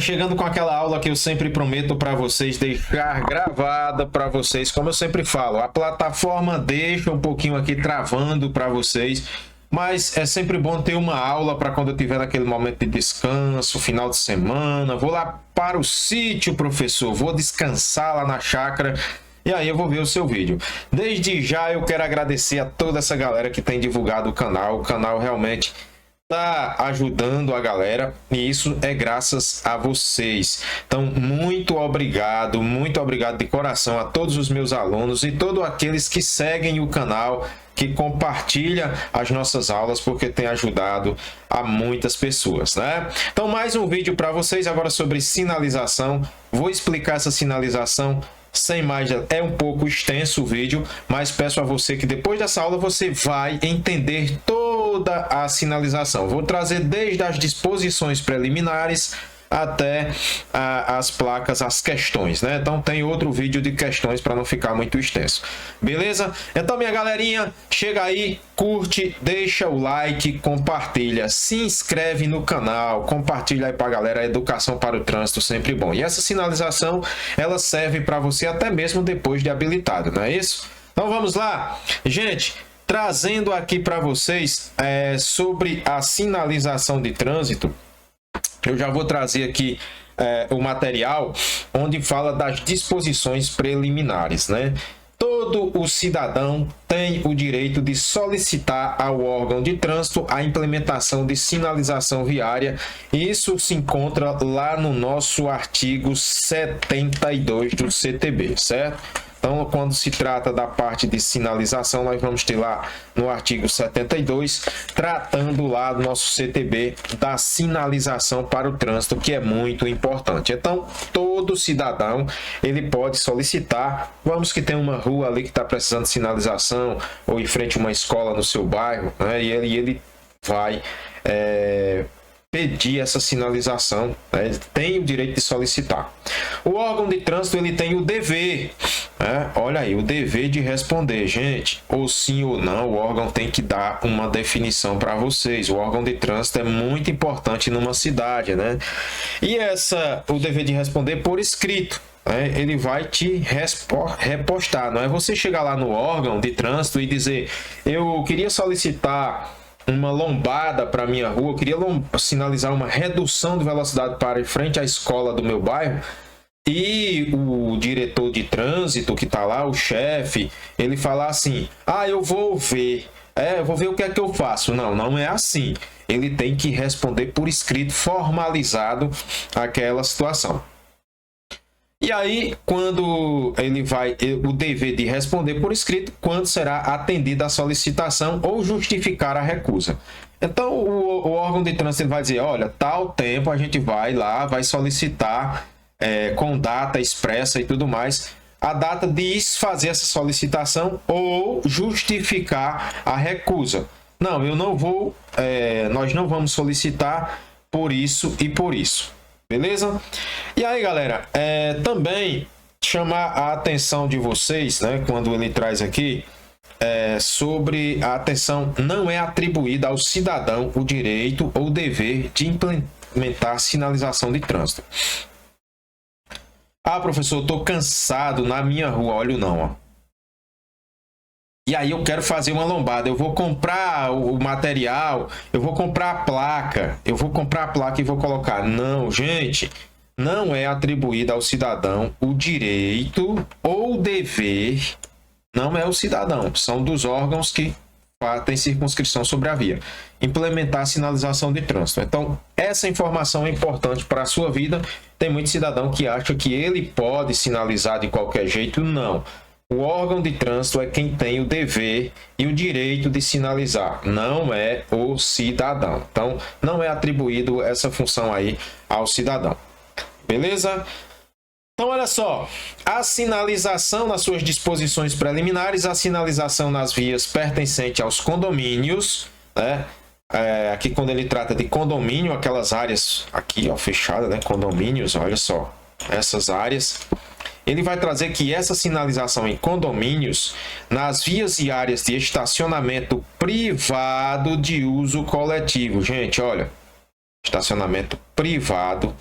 Chegando com aquela aula que eu sempre prometo para vocês deixar gravada para vocês, como eu sempre falo, a plataforma deixa um pouquinho aqui travando para vocês, mas é sempre bom ter uma aula para quando eu tiver naquele momento de descanso, final de semana, vou lá para o sítio, professor, vou descansar lá na chácara. E aí eu vou ver o seu vídeo. Desde já eu quero agradecer a toda essa galera que tem divulgado o canal realmente tá ajudando a galera e isso é graças a vocês. Então, muito obrigado de coração a todos os meus alunos e todos aqueles que seguem o canal, que compartilham as nossas aulas, porque tem ajudado a muitas pessoas, né? Então, mais um vídeo para vocês agora sobre sinalização. Vou explicar essa sinalização. Sem mais, é um pouco extenso o vídeo, mas peço a você que depois dessa aula você vai entender toda a sinalização. Vou trazer desde as disposições preliminares até as placas, as questões, né? Então tem outro vídeo de questões para não ficar muito extenso. Beleza? Então, minha galerinha, chega aí, curte, deixa o like, compartilha, se inscreve no canal, compartilha aí para a galera. A educação para o trânsito sempre bom. E essa sinalização, ela serve para você até mesmo depois de habilitado, não é isso? Então vamos lá, gente. Trazendo aqui para vocês sobre a sinalização de trânsito. Eu já vou trazer aqui o material onde fala das disposições preliminares, né? Todo o cidadão tem o direito de solicitar ao órgão de trânsito a implementação de sinalização viária. E isso se encontra lá no nosso artigo 72 do CTB, certo? Então, quando se trata da parte de sinalização, nós vamos ter lá no artigo 72, tratando lá do nosso CTB da sinalização para o trânsito, que é muito importante. Então, todo cidadão, ele pode solicitar, vamos que tem uma rua ali que está precisando de sinalização, ou em frente a uma escola no seu bairro, né? E ele vai pedir essa sinalização, né? Ele tem o direito de solicitar. O órgão de trânsito, ele tem o dever, olha aí, o dever de responder, gente, ou sim ou não, o órgão tem que dar uma definição para vocês. O órgão de trânsito é muito importante numa cidade, né? E o dever de responder por escrito, ele vai te repostar, não é você chegar lá no órgão de trânsito e dizer, eu queria solicitar uma lombada para minha rua, eu queria sinalizar uma redução de velocidade para em frente à escola do meu bairro, e o diretor de trânsito que está lá, o chefe, ele falar assim, eu vou ver, eu vou ver o que é que eu faço. Não é assim. Ele tem que responder por escrito, formalizado aquela situação. E aí, quando o dever de responder por escrito, quando será atendida a solicitação ou justificar a recusa. Então, o órgão de trânsito vai dizer, olha, tal tempo a gente vai lá, vai solicitar com data expressa e tudo mais, a data de fazer essa solicitação ou justificar a recusa. Não, eu não vou, nós não vamos solicitar por isso e por isso. Beleza? E aí, galera, também chamar a atenção de vocês, né, quando ele traz aqui, sobre a atenção, não é atribuída ao cidadão o direito ou dever de implementar sinalização de trânsito. Professor, eu estou cansado na minha rua, olha não, ó. E aí eu quero fazer uma lombada, eu vou comprar o material, eu vou comprar a placa, e vou colocar. Não, gente, não é atribuído ao cidadão o direito ou dever, não é o cidadão, são dos órgãos que têm circunscrição sobre a via, implementar a sinalização de trânsito. Então, essa informação é importante para a sua vida. Tem muito cidadão que acha que ele pode sinalizar de qualquer jeito, não. O órgão de trânsito é quem tem o dever e o direito de sinalizar, não é o cidadão. Então, não é atribuído essa função aí ao cidadão. Beleza? Então, olha só, a sinalização nas suas disposições preliminares, a sinalização nas vias pertencentes aos condomínios, né? Aqui quando ele trata de condomínio, aquelas áreas aqui, ó, fechadas, né? Condomínios, olha só, essas áreas. Ele vai trazer que essa sinalização em condomínios, nas vias e áreas de estacionamento privado de uso coletivo. Gente, olha, estacionamento privado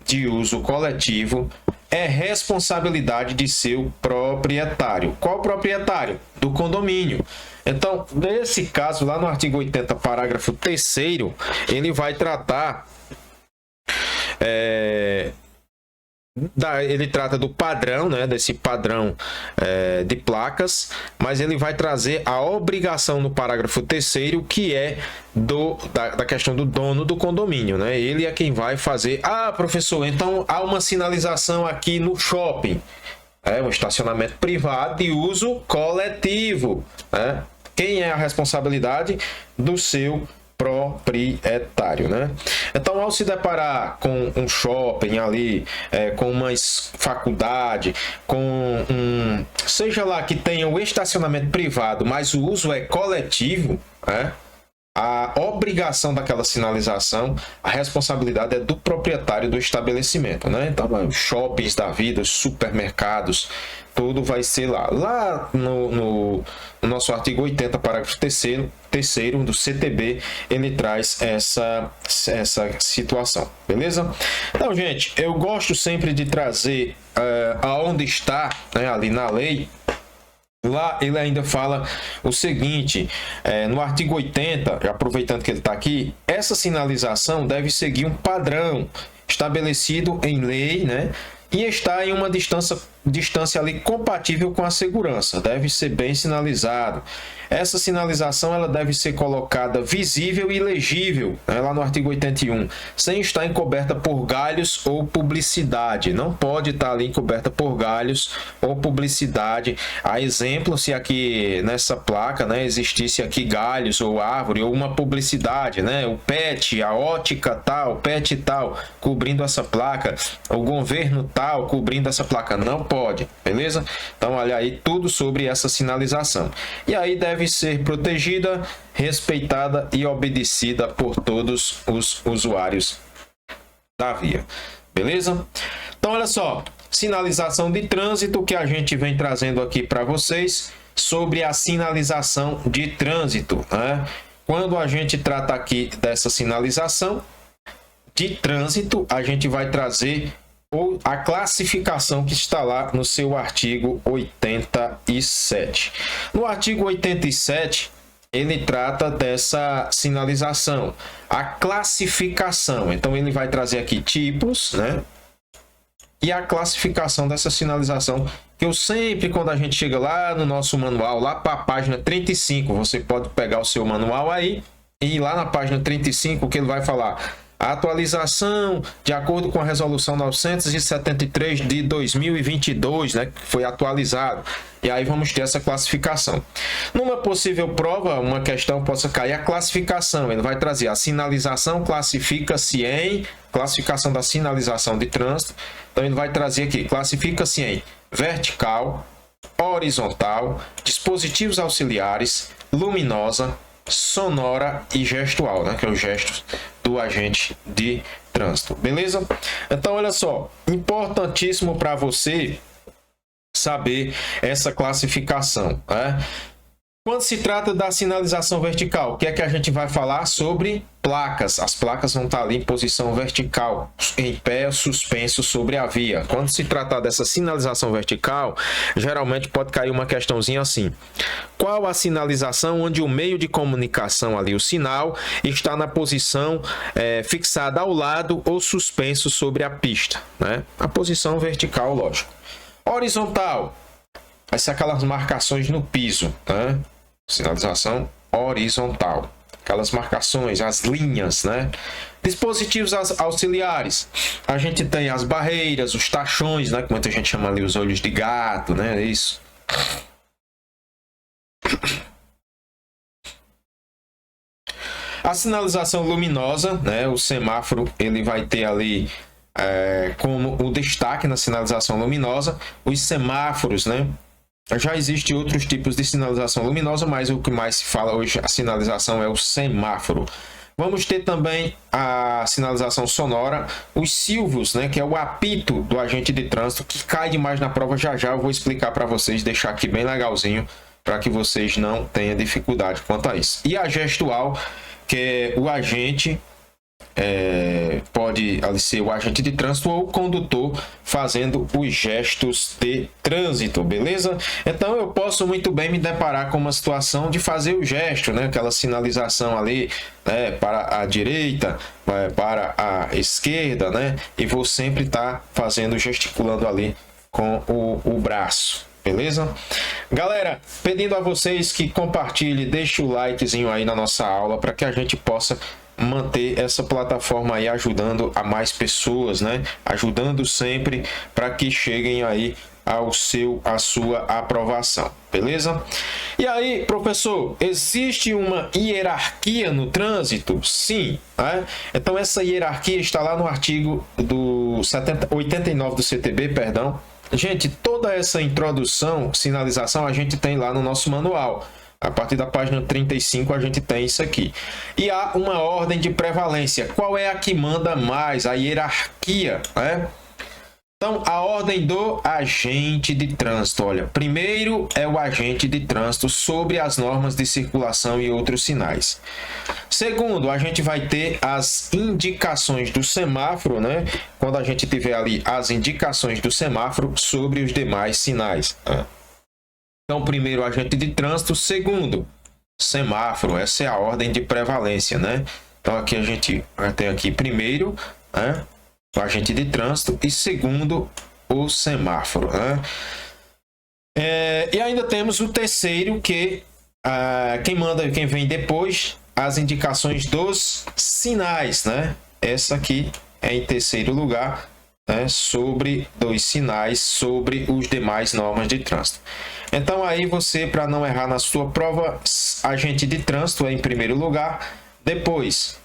de uso coletivo é responsabilidade de seu proprietário. Qual proprietário? Do condomínio. Então, nesse caso, lá no artigo 80, parágrafo 3º, ele vai tratar... ele trata do padrão, né, desse padrão de placas, mas ele vai trazer a obrigação no parágrafo 3º, que é da questão do dono do condomínio, né? Ele é quem vai fazer. Ah, professor, então há uma sinalização aqui no shopping, um estacionamento privado de uso coletivo, né? Quem é a responsabilidade? Do seu proprietário, né? Então, ao se deparar com um shopping ali, com uma faculdade, com seja lá que tenha o estacionamento privado, mas o uso é coletivo, a obrigação daquela sinalização, a responsabilidade é do proprietário do estabelecimento, né? Então, shoppings da vida, supermercados, tudo vai ser lá. Lá no nosso artigo 80, parágrafo 3º do CTB, ele traz essa situação, beleza? Então, gente, eu gosto sempre de trazer aonde está, né, ali na lei. Lá ele ainda fala o seguinte, no artigo 80, aproveitando que ele está aqui, essa sinalização deve seguir um padrão estabelecido em lei, né? E está em uma distância ali compatível com a segurança, deve ser bem sinalizado. Essa sinalização ela deve ser colocada visível e legível, né, lá no artigo 81, sem estar encoberta por galhos ou publicidade. Não pode estar ali encoberta por galhos ou publicidade. A exemplo, se aqui nessa placa, né, existisse aqui galhos ou árvore ou uma publicidade, né, o PET, a ótica tal, PET tal, cobrindo essa placa, o governo tal, cobrindo essa placa. Não pode, beleza? Então, olha aí tudo sobre essa sinalização. E aí deve ser protegida, respeitada e obedecida por todos os usuários da via. Beleza? Então, olha só, sinalização de trânsito que a gente vem trazendo aqui para vocês sobre a sinalização de trânsito, né? Quando a gente trata aqui dessa sinalização de trânsito, a gente vai trazer a classificação que está lá no seu artigo 87. No artigo 87, ele trata dessa sinalização, a classificação. Então, ele vai trazer aqui tipos, né? E a classificação dessa sinalização, que eu sempre, quando a gente chega lá no nosso manual, lá para a página 35, você pode pegar o seu manual aí e ir lá na página 35, que ele vai falar... A atualização, de acordo com a resolução 973 de 2022, né, que foi atualizado. E aí vamos ter essa classificação. Numa possível prova, uma questão possa cair a classificação. Ele vai trazer a sinalização, classifica-se em... Classificação da sinalização de trânsito. Então ele vai trazer aqui, classifica-se em vertical, horizontal, dispositivos auxiliares, luminosa, sonora e gestual, né, que é o gesto do agente de trânsito, beleza? Então, olha só, importantíssimo para você saber essa classificação, né? Quando se trata da sinalização vertical, o que é que a gente vai falar sobre placas? As placas vão estar ali em posição vertical, em pé, suspenso sobre a via. Quando se tratar dessa sinalização vertical, geralmente pode cair uma questãozinha assim. Qual a sinalização onde o meio de comunicação ali, o sinal, está na posição fixada ao lado ou suspenso sobre a pista, né? A posição vertical, lógico. Horizontal, vai ser aquelas marcações no piso, né? Sinalização horizontal, aquelas marcações, as linhas, né? Dispositivos auxiliares, a gente tem as barreiras, os tachões, né? Que muita gente chama ali os olhos de gato, né? Isso. A sinalização luminosa, né? O semáforo, ele vai ter ali como o destaque na sinalização luminosa, os semáforos, né? Já existem outros tipos de sinalização luminosa, mas o que mais se fala hoje, a sinalização é o semáforo. Vamos ter também a sinalização sonora, os silvos, né, que é o apito do agente de trânsito, que cai demais na prova. Já já eu vou explicar para vocês, deixar aqui bem legalzinho, para que vocês não tenham dificuldade quanto a isso. E a gestual, que é o agente pode ali ser o agente de trânsito ou o condutor fazendo os gestos de trânsito, beleza? Então eu posso muito bem me deparar com uma situação de fazer o gesto, né? Aquela sinalização ali, né? Para a direita, para a esquerda, né? E vou sempre estar fazendo, gesticulando ali com o braço. Beleza? Galera, pedindo a vocês que compartilhem, deixem o likezinho aí na nossa aula para que a gente possa manter essa plataforma aí ajudando a mais pessoas, né? Ajudando sempre para que cheguem aí a sua aprovação, beleza? E aí, professor, existe uma hierarquia no trânsito? Sim, né? Então essa hierarquia está lá no artigo do 89 do CTB, perdão. Gente, toda essa introdução, sinalização, a gente tem lá no nosso manual. A partir da página 35 a gente tem isso aqui. E há uma ordem de prevalência. Qual é a que manda mais? A hierarquia, né? Então, a ordem do agente de trânsito. Olha, primeiro é o agente de trânsito sobre as normas de circulação e outros sinais. Segundo, a gente vai ter as indicações do semáforo, né? Quando a gente tiver ali as indicações do semáforo sobre os demais sinais, né? Então, primeiro, agente de trânsito. Segundo, semáforo. Essa é a ordem de prevalência, né? Então, aqui a gente tem aqui primeiro, né? O agente de trânsito e segundo, o semáforo, né? E ainda temos o terceiro, que quem vem depois, as indicações dos sinais, né? Essa aqui é em terceiro lugar, né? Sobre dos sinais, sobre os demais normas de trânsito. Então aí você, para não errar na sua prova, agente de trânsito é em primeiro lugar, depois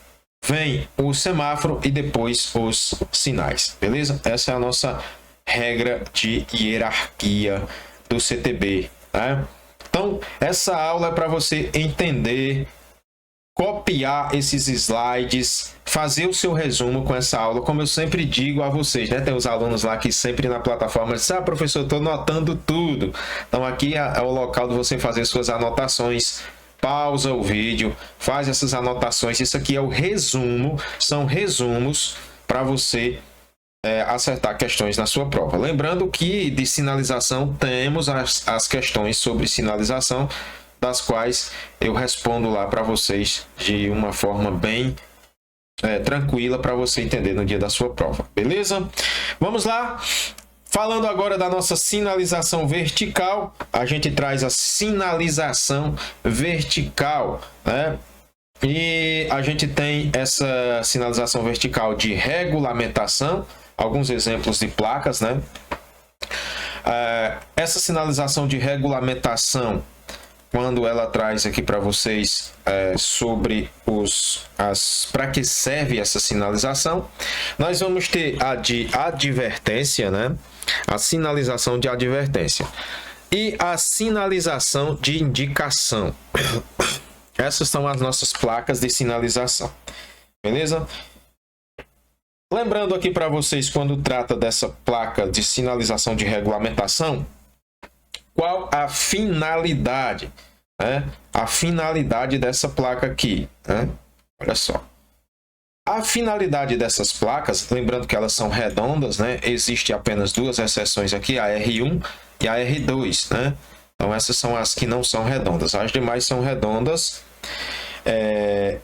vem o semáforo e depois os sinais, beleza? Essa é a nossa regra de hierarquia do CTB, né? Então, essa aula é para você entender, copiar esses slides, fazer o seu resumo com essa aula, como eu sempre digo a vocês, né? Tem os alunos lá que sempre na plataforma dizem, professor, eu estou anotando tudo. Então, aqui é o local de você fazer suas anotações. Pausa o vídeo, faz essas anotações. Isso aqui é o resumo, são resumos para você acertar questões na sua prova. Lembrando que de sinalização temos as questões sobre sinalização, das quais eu respondo lá para vocês de uma forma bem tranquila para você entender no dia da sua prova, beleza? Vamos lá. Falando agora da nossa sinalização vertical, a gente traz a sinalização vertical, né? E a gente tem essa sinalização vertical de regulamentação, alguns exemplos de placas, né? Essa sinalização de regulamentação, quando ela traz aqui para vocês sobre para que serve essa sinalização, nós vamos ter a de advertência, né? A sinalização de advertência e a sinalização de indicação. Essas são as nossas placas de sinalização, beleza? Lembrando aqui para vocês, quando trata dessa placa de sinalização de regulamentação, qual a finalidade, né? A finalidade dessa placa aqui, né? Olha só. A finalidade dessas placas, lembrando que elas são redondas, né? Existe apenas duas exceções aqui, a R1 e a R2, né? Então essas são as que não são redondas, as demais são redondas.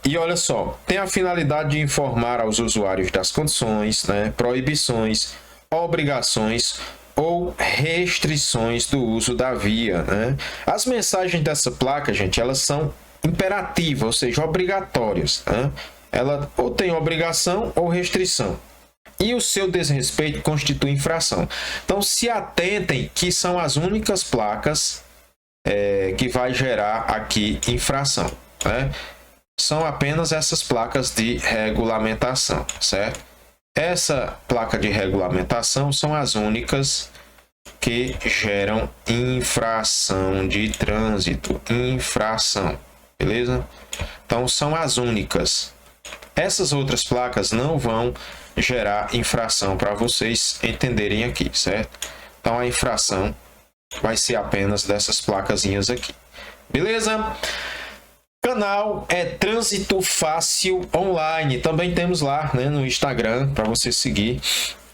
E olha só, tem a finalidade de informar aos usuários das condições, né? Proibições, obrigações ou restrições do uso da via, né? As mensagens dessa placa, gente, elas são imperativas, ou seja, obrigatórias, né? Ela ou tem obrigação ou restrição. E o seu desrespeito constitui infração. Então, se atentem que são as únicas placas que vai gerar aqui infração, né? São apenas essas placas de regulamentação, certo? Essa placa de regulamentação são as únicas que geram infração de trânsito. Infração, beleza? Então, são as únicas. Essas outras placas não vão gerar infração para vocês entenderem aqui, certo? Então, a infração vai ser apenas dessas placazinhas aqui. Beleza? Canal é Trânsito Fácil Online. Também temos lá, né, no Instagram para você seguir.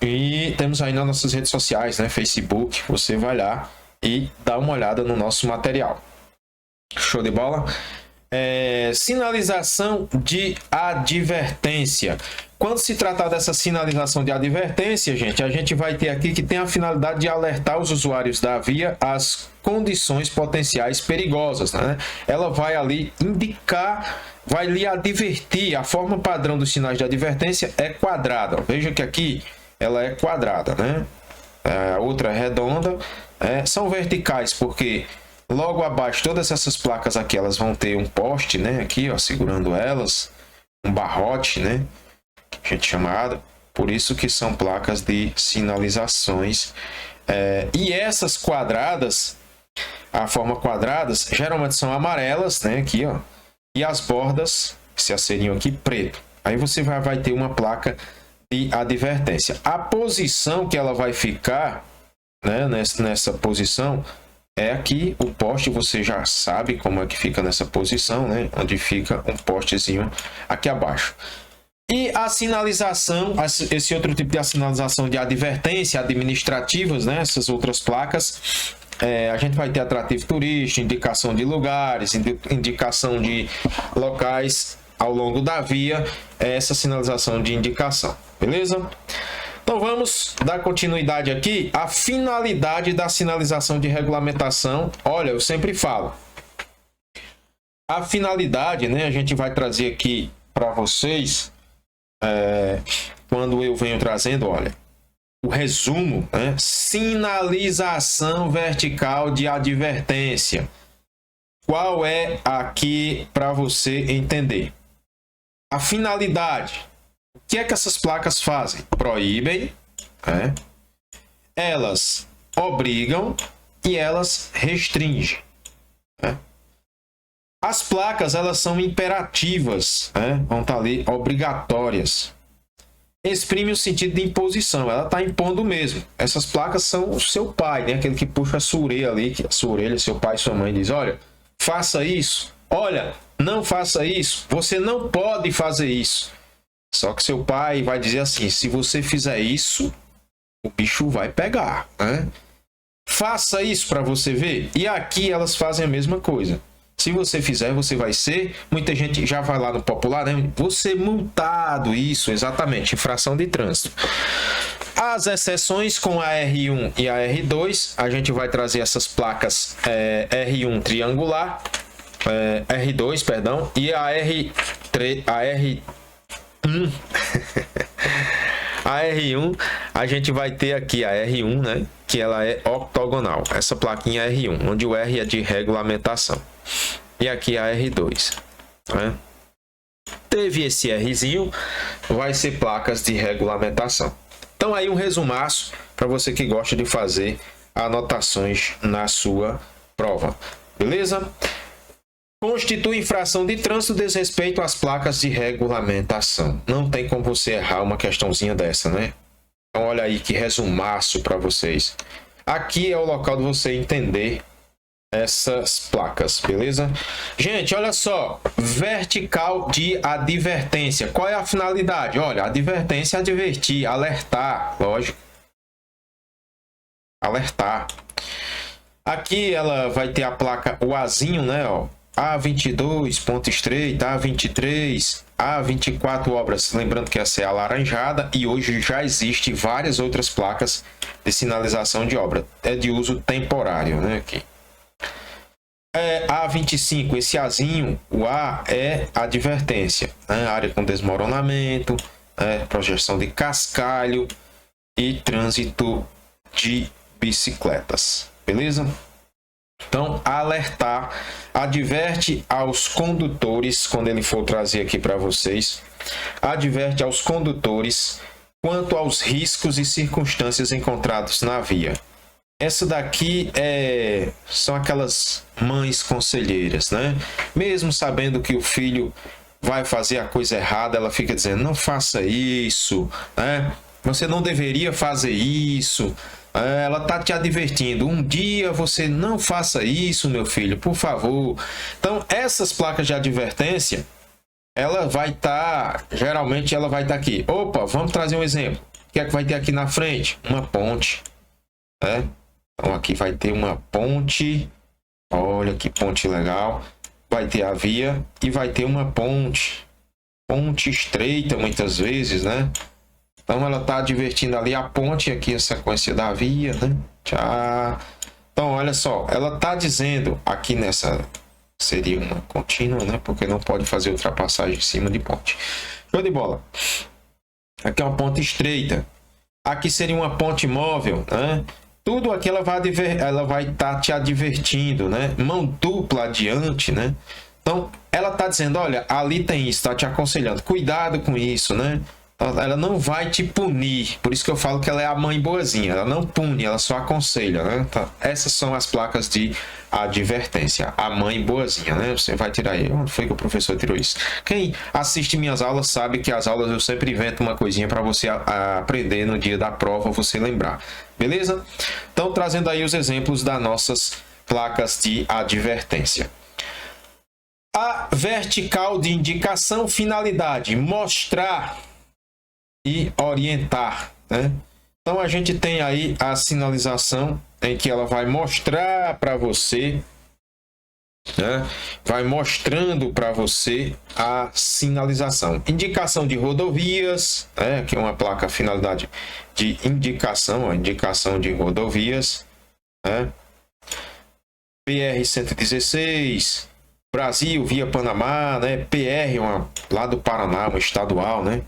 E temos aí nas nossas redes sociais, né, Facebook. Você vai lá e dá uma olhada no nosso material. Show de bola? Sinalização de advertência. Quando se tratar dessa sinalização de advertência, gente, a gente vai ter aqui que tem a finalidade de alertar os usuários da via às condições potenciais perigosas, né? Ela vai ali indicar, vai lhe advertir. A forma padrão dos sinais de advertência é quadrada. Veja que aqui ela é quadrada, né? A outra é redonda. São verticais porque logo abaixo todas essas placas aqui elas vão ter um poste, né? Aqui, ó, segurando elas, um barrote, né? A gente chamada, por isso que são placas de sinalizações. E essas quadradas, a forma quadradas, geralmente são amarelas, né? Aqui, ó, e as bordas, esse acerinho aqui, preto. Aí você vai ter uma placa de advertência. A posição que ela vai ficar, né, nessa posição é aqui, o poste, você já sabe como é que fica nessa posição, né? Onde fica um postezinho aqui abaixo. E a sinalização, esse outro tipo de sinalização de advertência administrativas, né? Essas outras placas, a gente vai ter atrativo turístico, indicação de lugares, indicação de locais ao longo da via, essa sinalização de indicação, beleza? Então vamos dar continuidade aqui à finalidade da sinalização de regulamentação. Olha, eu sempre falo, a finalidade, né? A gente vai trazer aqui para vocês. Quando eu venho trazendo, olha, o resumo, né? Sinalização vertical de advertência. Qual é aqui para você entender? A finalidade. O que é que essas placas fazem? Proíbem, né? Elas obrigam e elas restringem, né? As placas, elas são imperativas, né? Vão estar ali obrigatórias. Exprime o sentido de imposição, ela está impondo mesmo. Essas placas são o seu pai, né? Aquele que puxa a sua orelha ali, que a sua orelha, seu pai e sua mãe diz, olha, faça isso, olha, não faça isso, você não pode fazer isso. Só que seu pai vai dizer assim, se você fizer isso, o bicho vai pegar, né? Faça isso para você ver. E aqui elas fazem a mesma coisa. Se você fizer, você vai ser... Muita gente já vai lá no popular, né? Você multado, isso, exatamente, infração de trânsito. As exceções com a R1 e a R2, a gente vai trazer essas placas R1 triangular, R2, perdão, e a R3, a R1... A R1, a gente vai ter aqui a R1, né? Que ela é octogonal. Essa plaquinha é R1, onde o R é de regulamentação. E aqui a R2, né? Teve esse Rzinho, vai ser placas de regulamentação. Então aí um resumaço para você que gosta de fazer anotações na sua prova. Beleza? Constitui infração de trânsito desrespeito às placas de regulamentação. Não tem como você errar uma questãozinha dessa, né? Então olha aí que resumaço para vocês. Aqui é o local de você entender essas placas, beleza? Gente, olha só, vertical de advertência. Qual é a finalidade? Olha, advertência é advertir, alertar, lógico. Alertar. Aqui ela vai ter a placa, o Azinho, né, ó. A22, ponto estreito, A23, A24 obras. Lembrando que essa é a laranjada e hoje já existe várias outras placas de sinalização de obra. É de uso temporário, né, aqui. A25, esse Azinho, o A é advertência, né? Área com desmoronamento, projeção de cascalho e trânsito de bicicletas, beleza? Então, alertar, adverte aos condutores, quando ele for trazer aqui para vocês, adverte aos condutores quanto aos riscos e circunstâncias encontrados na via. Essa daqui são aquelas mães conselheiras, né? Mesmo sabendo que o filho vai fazer a coisa errada, ela fica dizendo, não faça isso, né? você não deveria fazer isso. Ela tá te advertindo, um dia você não faça isso, meu filho, por favor. Então, essas placas de advertência, ela vai estar, geralmente ela vai estar aqui. Opa, vamos trazer um exemplo. O que é que vai ter aqui na frente? Uma ponte, né? Então, aqui vai ter uma ponte. Olha que ponte legal. Vai ter a via e vai ter uma ponte. Ponte estreita, muitas vezes, né? Então, ela está advertindo ali a ponte, aqui a sequência da via, né? Tchau. Então, olha só, ela está dizendo aqui nessa, seria uma contínua, né? Porque não pode fazer ultrapassagem em cima de ponte. Show de bola. Aqui é uma ponte estreita. Aqui seria uma ponte móvel, né? Tudo aqui ela vai estar te advertindo, né? Mão dupla adiante, né? Então, ela está dizendo, olha, ali tem isso, está te aconselhando. Cuidado com isso, né? Ela não vai te punir, por isso que eu falo que ela é a mãe boazinha, ela não pune, ela só aconselha, né? Então, essas são as placas de advertência, a mãe boazinha, né? Você vai tirar aí, onde foi que o professor tirou isso? Quem assiste minhas aulas sabe que as aulas eu sempre invento uma coisinha para você aprender no dia da prova, você lembrar, beleza? Então, trazendo aí os exemplos das nossas placas de advertência. A vertical de indicação, finalidade, mostrar e orientar, né? Então a gente tem aí a sinalização em que ela vai mostrar para você, né? Vai mostrando para você a sinalização. Indicação de rodovias, né? Que é uma placa finalidade de indicação, a indicação de rodovias, né? BR-116, Brasil via Panamá, né? PR, lá do Paraná, uma estadual, né?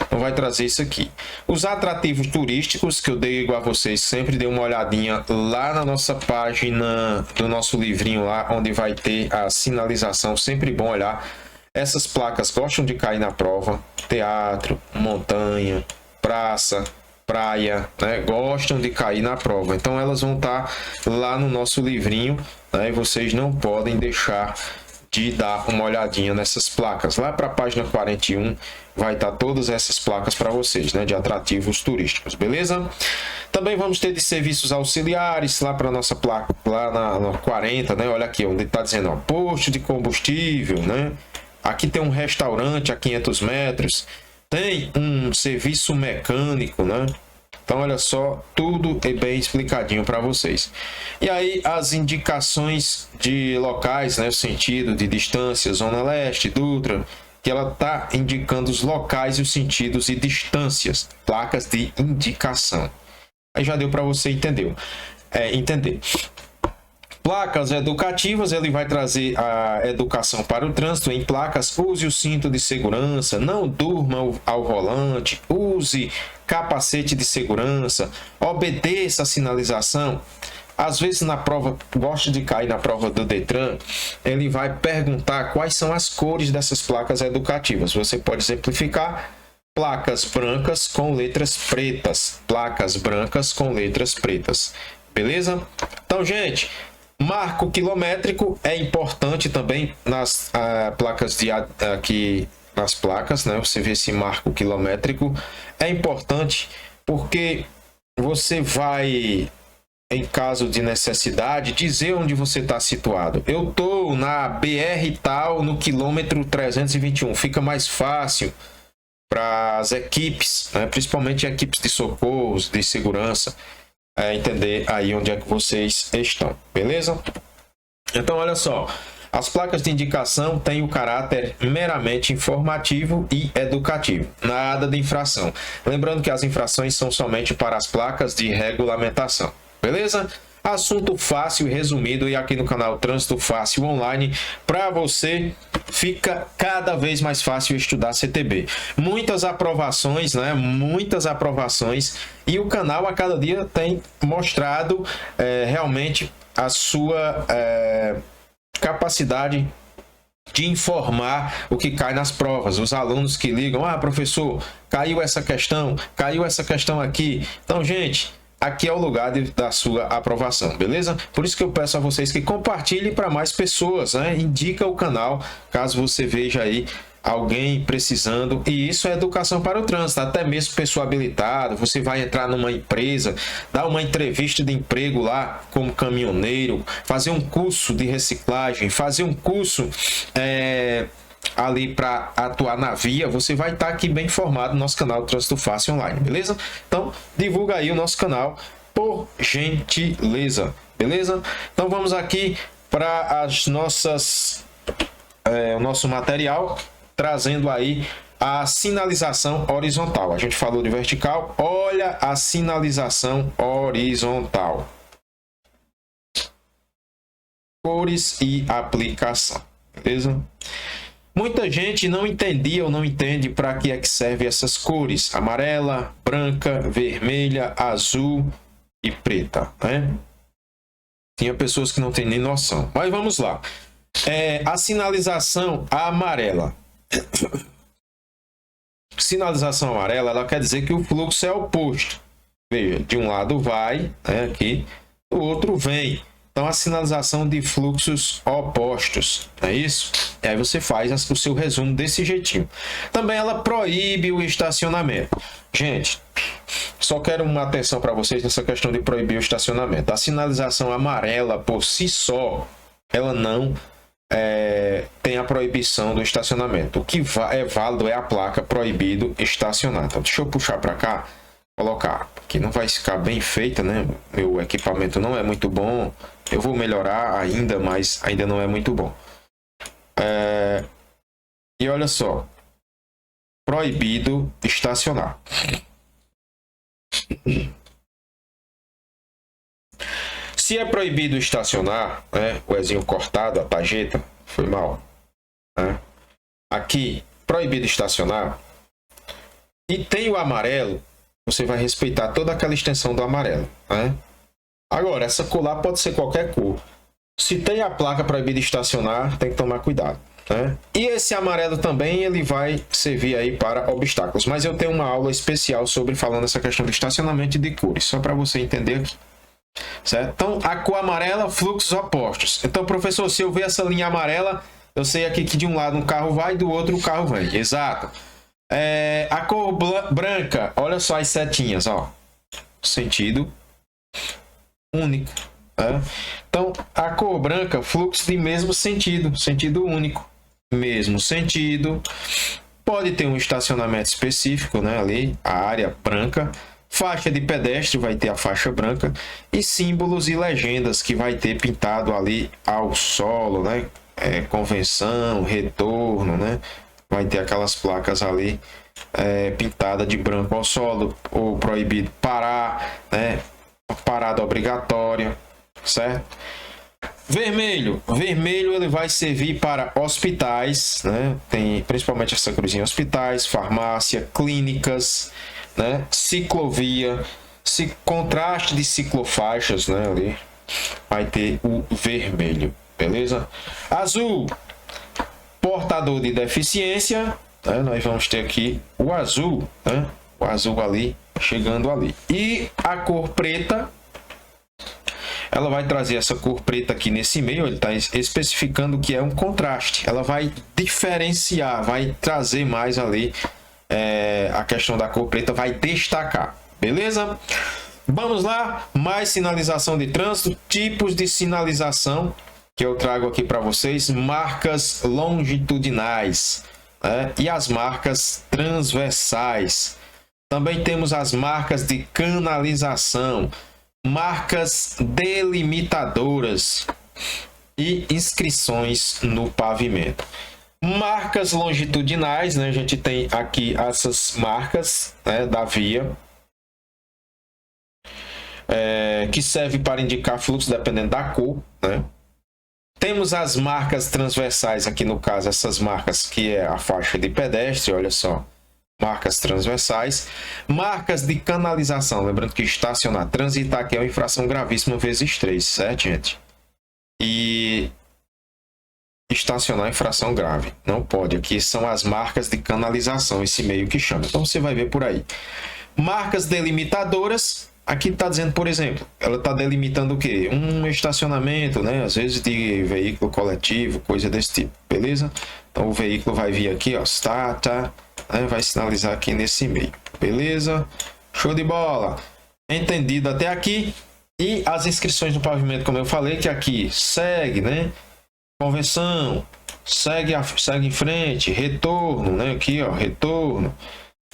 Então vai trazer isso aqui. Os atrativos turísticos, que eu digo a vocês, sempre dê uma olhadinha lá na nossa página do nosso livrinho lá, onde vai ter a sinalização, sempre bom olhar. Essas placas gostam de cair na prova, teatro, montanha, praça, praia, né? Gostam de cair na prova. Então elas vão estar lá no nosso livrinho, né? E vocês não podem deixar de dar uma olhadinha nessas placas. Lá para a página 41 vai estar todas essas placas para vocês, né, de atrativos turísticos, beleza? Também vamos ter de serviços auxiliares lá para nossa placa, lá na 40, né? Olha aqui onde está dizendo, ó, posto de combustível, né? Aqui tem um restaurante a 500 metros, tem um serviço mecânico, né? Então, olha só, tudo é bem explicadinho para vocês. E aí, as indicações de locais, né? O sentido de distância, Zona Leste, Dutra, que ela está indicando os locais e os sentidos e distâncias, placas de indicação. Aí já deu para você entender. Placas educativas, ele vai trazer a educação para o trânsito. Em placas, use o cinto de segurança, não durma ao volante, use capacete de segurança, obedeça a sinalização. Às vezes na prova, gosta de cair na prova do Detran, ele vai perguntar quais são as cores dessas placas educativas. Você pode exemplificar: placas brancas com letras pretas, placas brancas com letras pretas, beleza? Então, gente, marco quilométrico é importante também nas placas aqui nas placas, né? Você vê esse marco quilométrico é importante porque você vai, em caso de necessidade, dizer onde você está situado. Eu estou na BR tal, no quilômetro 321. Fica mais fácil para as equipes, né? Principalmente equipes de socorros, de segurança, entender aí onde é que vocês estão, beleza? Então, olha só, as placas de indicação têm o caráter meramente informativo e educativo, nada de infração. Lembrando que as infrações são somente para as placas de regulamentação, beleza? Assunto fácil e resumido, e aqui no canal Trânsito Fácil Online, para você fica cada vez mais fácil estudar CTB. Muitas aprovações, né? Muitas aprovações, e o canal a cada dia tem mostrado realmente a sua capacidade de informar o que cai nas provas. Os alunos que ligam: ah, professor, caiu essa questão aqui. Então, gente, aqui é o lugar da sua aprovação, beleza? Por isso que eu peço a vocês que compartilhem para mais pessoas, né? Indica o canal, caso você veja aí alguém precisando, e isso é educação para o trânsito, até mesmo pessoa habilitada. Você vai entrar numa empresa, dar uma entrevista de emprego lá como caminhoneiro, fazer um curso de reciclagem, fazer um curso ali para atuar na via, você vai estar aqui bem informado no nosso canal Trânsito Fácil Online, beleza? Então, divulga aí o nosso canal, por gentileza, beleza? Então, vamos aqui para as nossas, o nosso material, trazendo aí a sinalização horizontal. A gente falou de vertical, olha a sinalização horizontal. Cores e aplicação, beleza? Muita gente não entendia ou não entende para que é que serve essas cores: amarela, branca, vermelha, azul e preta, né? Tinha pessoas que não têm nem noção. Mas vamos lá. A sinalização amarela. Sinalização amarela, ela quer dizer que o fluxo é oposto. Veja, de um lado vai, né, aqui, do outro vem. Então, a sinalização de fluxos opostos, não é isso? E aí você faz o seu resumo desse jeitinho. Também ela proíbe o estacionamento. Gente, só quero uma atenção para vocês nessa questão de proibir o estacionamento. A sinalização amarela, por si só, ela não tem a proibição do estacionamento. O que é válido é a placa proibido estacionar. Então, deixa eu puxar para cá, colocar. Que não vai ficar bem feita, né? Meu equipamento não é muito bom. Eu vou melhorar ainda, mas ainda não é muito bom. E olha só. Proibido estacionar. Se é proibido estacionar, né? O Ezinho cortado, a tarjeta, foi mal. Né? Aqui, proibido estacionar. E tem o amarelo, você vai respeitar toda aquela extensão do amarelo. Né? Agora, essa cor lá pode ser qualquer cor. Se tem a placa proibido estacionar, tem que tomar cuidado. Né? E esse amarelo também ele vai servir aí para obstáculos. Mas eu tenho uma aula especial sobre falando essa questão de estacionamento e de cores, só para você entender aqui. Certo? Então, a cor amarela, fluxos opostos. Então, professor, se eu ver essa linha amarela, eu sei aqui que de um lado um carro vai, do outro o carro vem. Exato. A cor branca, olha só as setinhas, ó. Sentido único. Né? Então, a cor branca, fluxo de mesmo sentido, sentido único. Mesmo sentido. Pode ter um estacionamento específico, né? Ali, a área branca. Faixa de pedestre, vai ter a faixa branca. E símbolos e legendas que vai ter pintado ali ao solo, né? Convenção, retorno, né? Vai ter aquelas placas ali pintada de branco ao solo, ou proibido parar, né? Parada obrigatória, certo? Vermelho ele vai servir para hospitais, né? Tem principalmente essa cruzinha: hospitais, farmácia, clínicas, né? Ciclovia, contraste de ciclofaixas, né? Ali vai ter o vermelho, beleza? Azul, portador de deficiência, né? Nós vamos ter aqui o azul, né? O azul ali, chegando ali. E a cor preta, ela vai trazer essa cor preta aqui nesse meio, ele está especificando que é um contraste. Ela vai diferenciar, vai trazer mais ali a questão da cor preta, vai destacar, beleza? Vamos lá, mais sinalização de trânsito, tipos de sinalização que eu trago aqui para vocês: marcas longitudinais, né? E as marcas transversais. Também temos as marcas de canalização, marcas delimitadoras e inscrições no pavimento. Marcas longitudinais, né? A gente tem aqui essas marcas, né, da via, que serve para indicar fluxo dependendo da cor, né? Temos as marcas transversais aqui, no caso, essas marcas que é a faixa de pedestre, olha só. Marcas transversais. Marcas de canalização, lembrando que estacionar, transitar aqui é uma infração gravíssima vezes 3, certo, gente? E estacionar é infração grave, não pode. Aqui são as marcas de canalização, esse meio que chama. Então você vai ver por aí. Marcas delimitadoras, aqui está dizendo, por exemplo, ela está delimitando o quê? Um estacionamento, né? Às vezes de veículo coletivo, coisa desse tipo, beleza? Então o veículo vai vir aqui, ó, starta, né? Vai sinalizar aqui nesse meio, beleza? Show de bola! Entendido até aqui? E as inscrições no pavimento, como eu falei, que aqui segue, né? Convenção, segue em frente, retorno, né? Aqui, ó, retorno.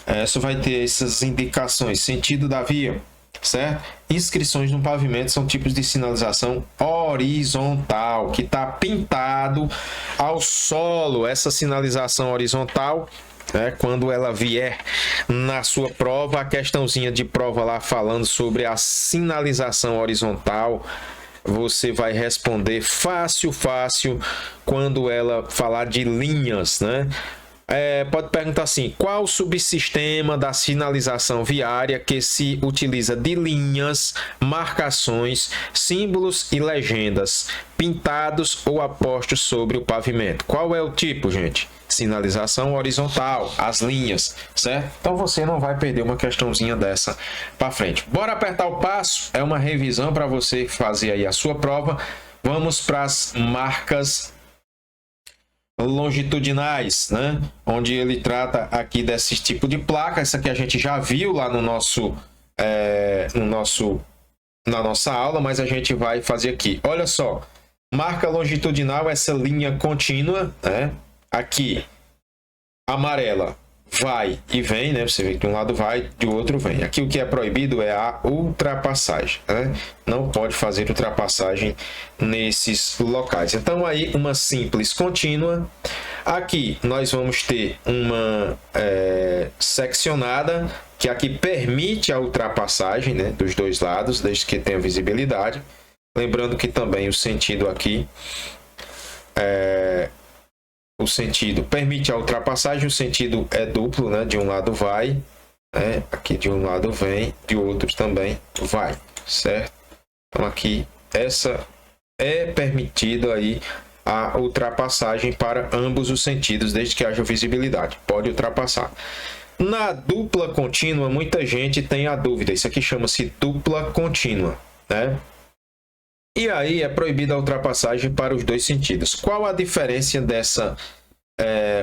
Essa vai ter essas indicações, sentido da via, certo? Inscrições no pavimento são tipos de sinalização horizontal, que está pintado ao solo. Essa sinalização horizontal, quando ela vier na sua prova, a questãozinha de prova lá falando sobre a sinalização horizontal, você vai responder fácil quando ela falar de linhas, né? Pode perguntar assim: qual o subsistema da sinalização viária que se utiliza de linhas, marcações, símbolos e legendas pintados ou apostos sobre o pavimento? Qual é o tipo, gente? Sinalização horizontal, as linhas, certo? Então você não vai perder uma questãozinha dessa para frente. Bora apertar o passo, é uma revisão para você fazer aí a sua prova. Vamos para as marcas longitudinais, né? Onde ele trata aqui desse tipo de placa. Essa aqui a gente já viu lá na nossa aula, mas a gente vai fazer aqui. Olha só, marca longitudinal, essa linha contínua, né? Aqui, amarela, vai e vem, né? Você vê que de um lado vai, do outro vem. Aqui o que é proibido é a ultrapassagem, né? Não pode fazer ultrapassagem nesses locais. Então aí uma simples contínua. Aqui nós vamos ter uma seccionada, que aqui permite a ultrapassagem, né, dos dois lados, desde que tenha visibilidade. Lembrando que também o sentido aqui o sentido permite a ultrapassagem, o sentido é duplo, né? De um lado vai, aqui de um lado vem, de outro também vai, certo? Então aqui essa é permitido aí a ultrapassagem para ambos os sentidos, desde que haja visibilidade, pode ultrapassar. Na dupla contínua, muita gente tem a dúvida, isso aqui chama-se dupla contínua, né? E aí é proibida a ultrapassagem para os dois sentidos. Qual a diferença dessa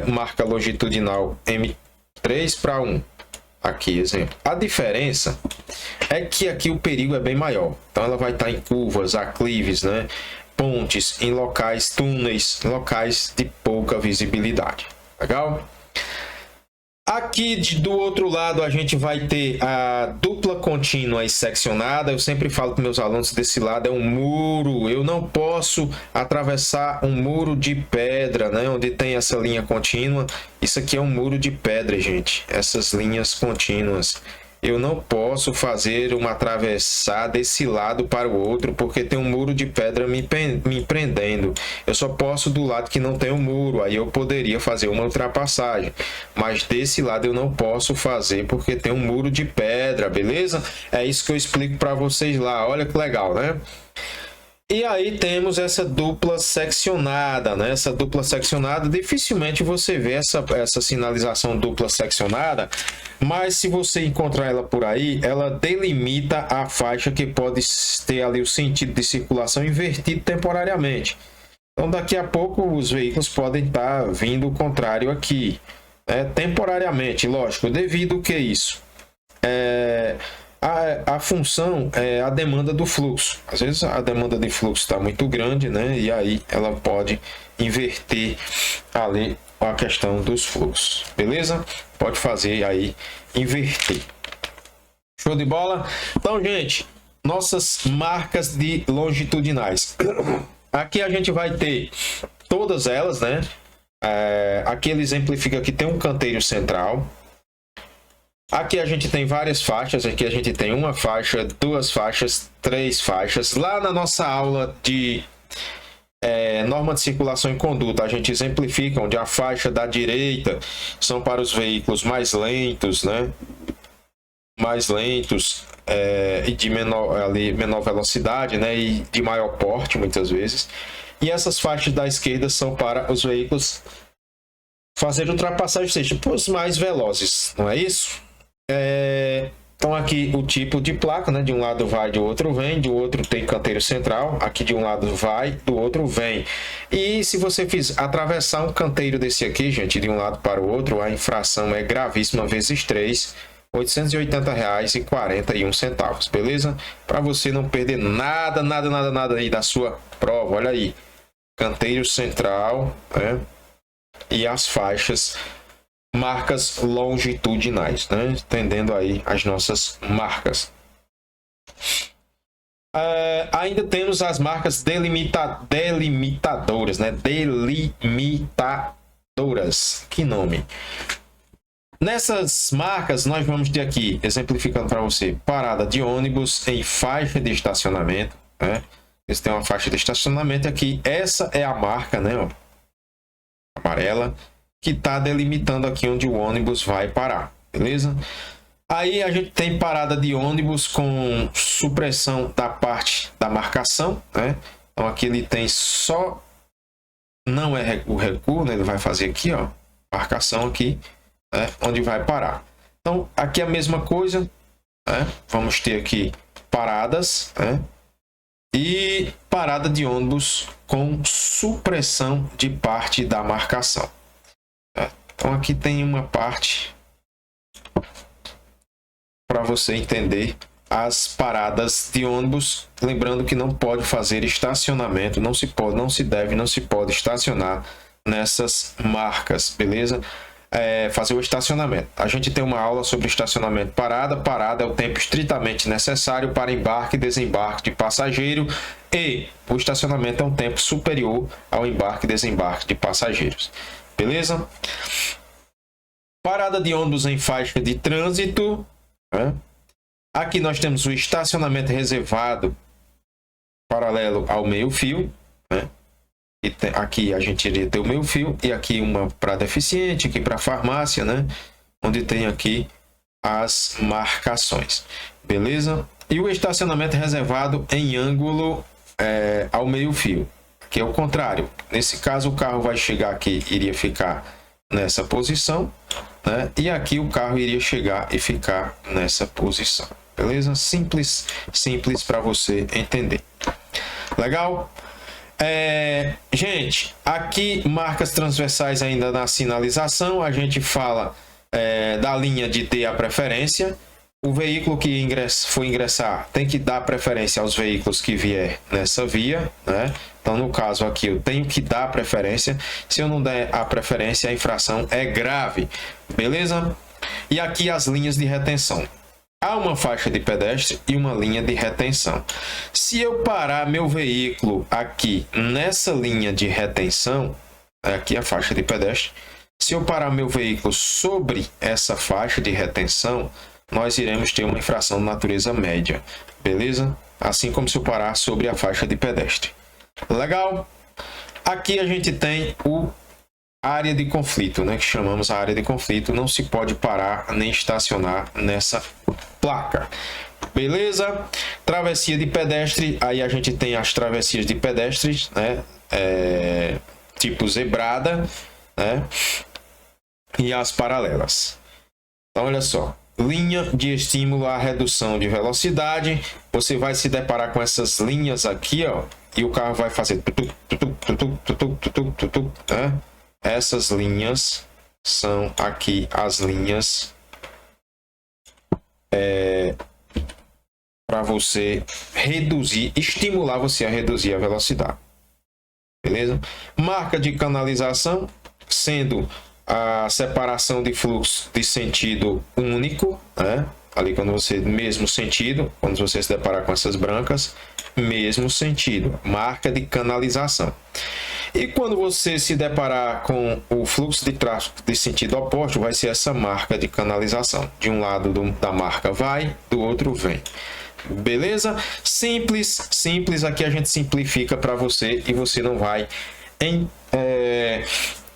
marca longitudinal M3 para 1? Aqui, exemplo. A diferença é que aqui o perigo é bem maior. Então ela vai estar em curvas, aclives, né? Pontes, em locais, túneis, locais de pouca visibilidade. Legal? Aqui do outro lado a gente vai ter a dupla contínua e seccionada. Eu sempre falo para meus alunos, desse lado é um muro. Eu não posso atravessar um muro de pedra, né? Onde tem essa linha contínua. Isso aqui é um muro de pedra, gente. Essas linhas contínuas. Eu não posso fazer uma atravessar desse lado para o outro, porque tem um muro de pedra me prendendo. Eu só posso do lado que não tem um muro, aí eu poderia fazer uma ultrapassagem. Mas desse lado eu não posso fazer, porque tem um muro de pedra, beleza? É isso que eu explico para vocês lá. Olha que legal, né? E aí temos essa dupla seccionada, né? Essa dupla seccionada, dificilmente você vê essa sinalização dupla seccionada, mas se você encontrar ela por aí, ela delimita a faixa que pode ter ali o sentido de circulação invertido temporariamente. Então daqui a pouco os veículos podem estar vindo o contrário aqui, né? Temporariamente, lógico, devido ao que isso? A função é a demanda do fluxo. Às vezes a demanda de fluxo está muito grande, né? E aí ela pode inverter ali a questão dos fluxos. Beleza? Pode fazer aí inverter. Show de bola? Então, gente, nossas marcas de longitudinais. Aqui a gente vai ter todas elas, né? Aqui ele exemplifica que tem um canteiro central. Aqui a gente tem várias faixas, aqui a gente tem uma faixa, duas faixas, três faixas. Lá na nossa aula de norma de circulação e conduta, a gente exemplifica onde a faixa da direita são para os veículos mais lentos, né? Mais lentos e de menor velocidade, né? E de maior porte, muitas vezes. E essas faixas da esquerda são para os veículos fazer ultrapassagem, ou seja, para os mais velozes, não é isso? Então aqui o tipo de placa, né? De um lado vai, do outro vem, do outro tem canteiro central, aqui de um lado vai, do outro vem. E se você atravessar um canteiro desse aqui, gente, de um lado para o outro, a infração é gravíssima, vezes 3, R$ 880,41, beleza? Para você não perder nada aí da sua prova, olha aí. Canteiro central, né? E as faixas, marcas longitudinais, né? Entendendo aí as nossas marcas. Ainda temos as marcas delimitadoras, né? Delimitadoras. Que nome? Nessas marcas, nós vamos ter aqui, exemplificando para você, parada de ônibus em faixa de estacionamento, né? Eles têm uma faixa de estacionamento aqui. Essa é a marca, né? Ó, amarela, que está delimitando aqui onde o ônibus vai parar, beleza? Aí a gente tem parada de ônibus com supressão da parte da marcação, né? Então aqui ele tem só, não é o recuo, né? Ele vai fazer aqui, ó, marcação aqui, né? Onde vai parar. Então aqui a mesma coisa, né? Vamos ter aqui paradas, né? E parada de ônibus com supressão de parte da marcação. Então aqui tem uma parte para você entender as paradas de ônibus, lembrando que não pode fazer estacionamento, não se pode estacionar nessas marcas, beleza? Fazer o estacionamento. A gente tem uma aula sobre estacionamento parada. Parada é o tempo estritamente necessário para embarque e desembarque de passageiro, e o estacionamento é um tempo superior ao embarque e desembarque de passageiros. Beleza? Parada de ônibus em faixa de trânsito, né? Aqui nós temos o estacionamento reservado paralelo ao meio-fio, né? E aqui a gente iria ter o meio-fio, e aqui uma para deficiente, aqui para farmácia, né? Onde tem aqui as marcações, beleza? E o estacionamento reservado em ângulo ao meio-fio, que é o contrário. Nesse caso o carro vai chegar aqui, iria ficar nessa posição, né? E aqui o carro iria chegar e ficar nessa posição, beleza? Simples para você entender. Legal? Gente, aqui marcas transversais ainda na sinalização, a gente fala da linha de D a preferência. O veículo que for ingressar tem que dar preferência aos veículos que vier nessa via, né? Então, no caso aqui, eu tenho que dar preferência. Se eu não der a preferência, a infração é grave, beleza? E aqui as linhas de retenção. Há uma faixa de pedestre e uma linha de retenção. Se eu parar meu veículo aqui nessa linha de retenção, aqui a faixa de pedestre, se eu parar meu veículo sobre essa faixa de retenção, nós iremos ter uma infração de natureza média, beleza? Assim como se eu parar sobre a faixa de pedestre. Legal? Aqui a gente tem área de conflito, né? Que chamamos a área de conflito. Não se pode parar nem estacionar nessa placa. Beleza? Travessia de pedestre. Aí a gente tem as travessias de pedestres, né? Tipo zebrada, né? E as paralelas. Então, olha só. Linha de estímulo à redução de velocidade. Você vai se deparar com essas linhas aqui, ó. E o carro vai fazer né? Essas linhas são aqui as linhas para você reduzir, estimular você a reduzir a velocidade. Beleza? Marca de canalização, sendo a separação de fluxo de sentido único, né? Ali quando você, mesmo sentido, quando você se deparar com essas brancas, mesmo sentido, marca de canalização. E quando você se deparar com o fluxo de tráfego de sentido oposto, vai ser essa marca de canalização. De um lado da marca vai, do outro vem. Beleza? Simples. Aqui a gente simplifica para você e você não vai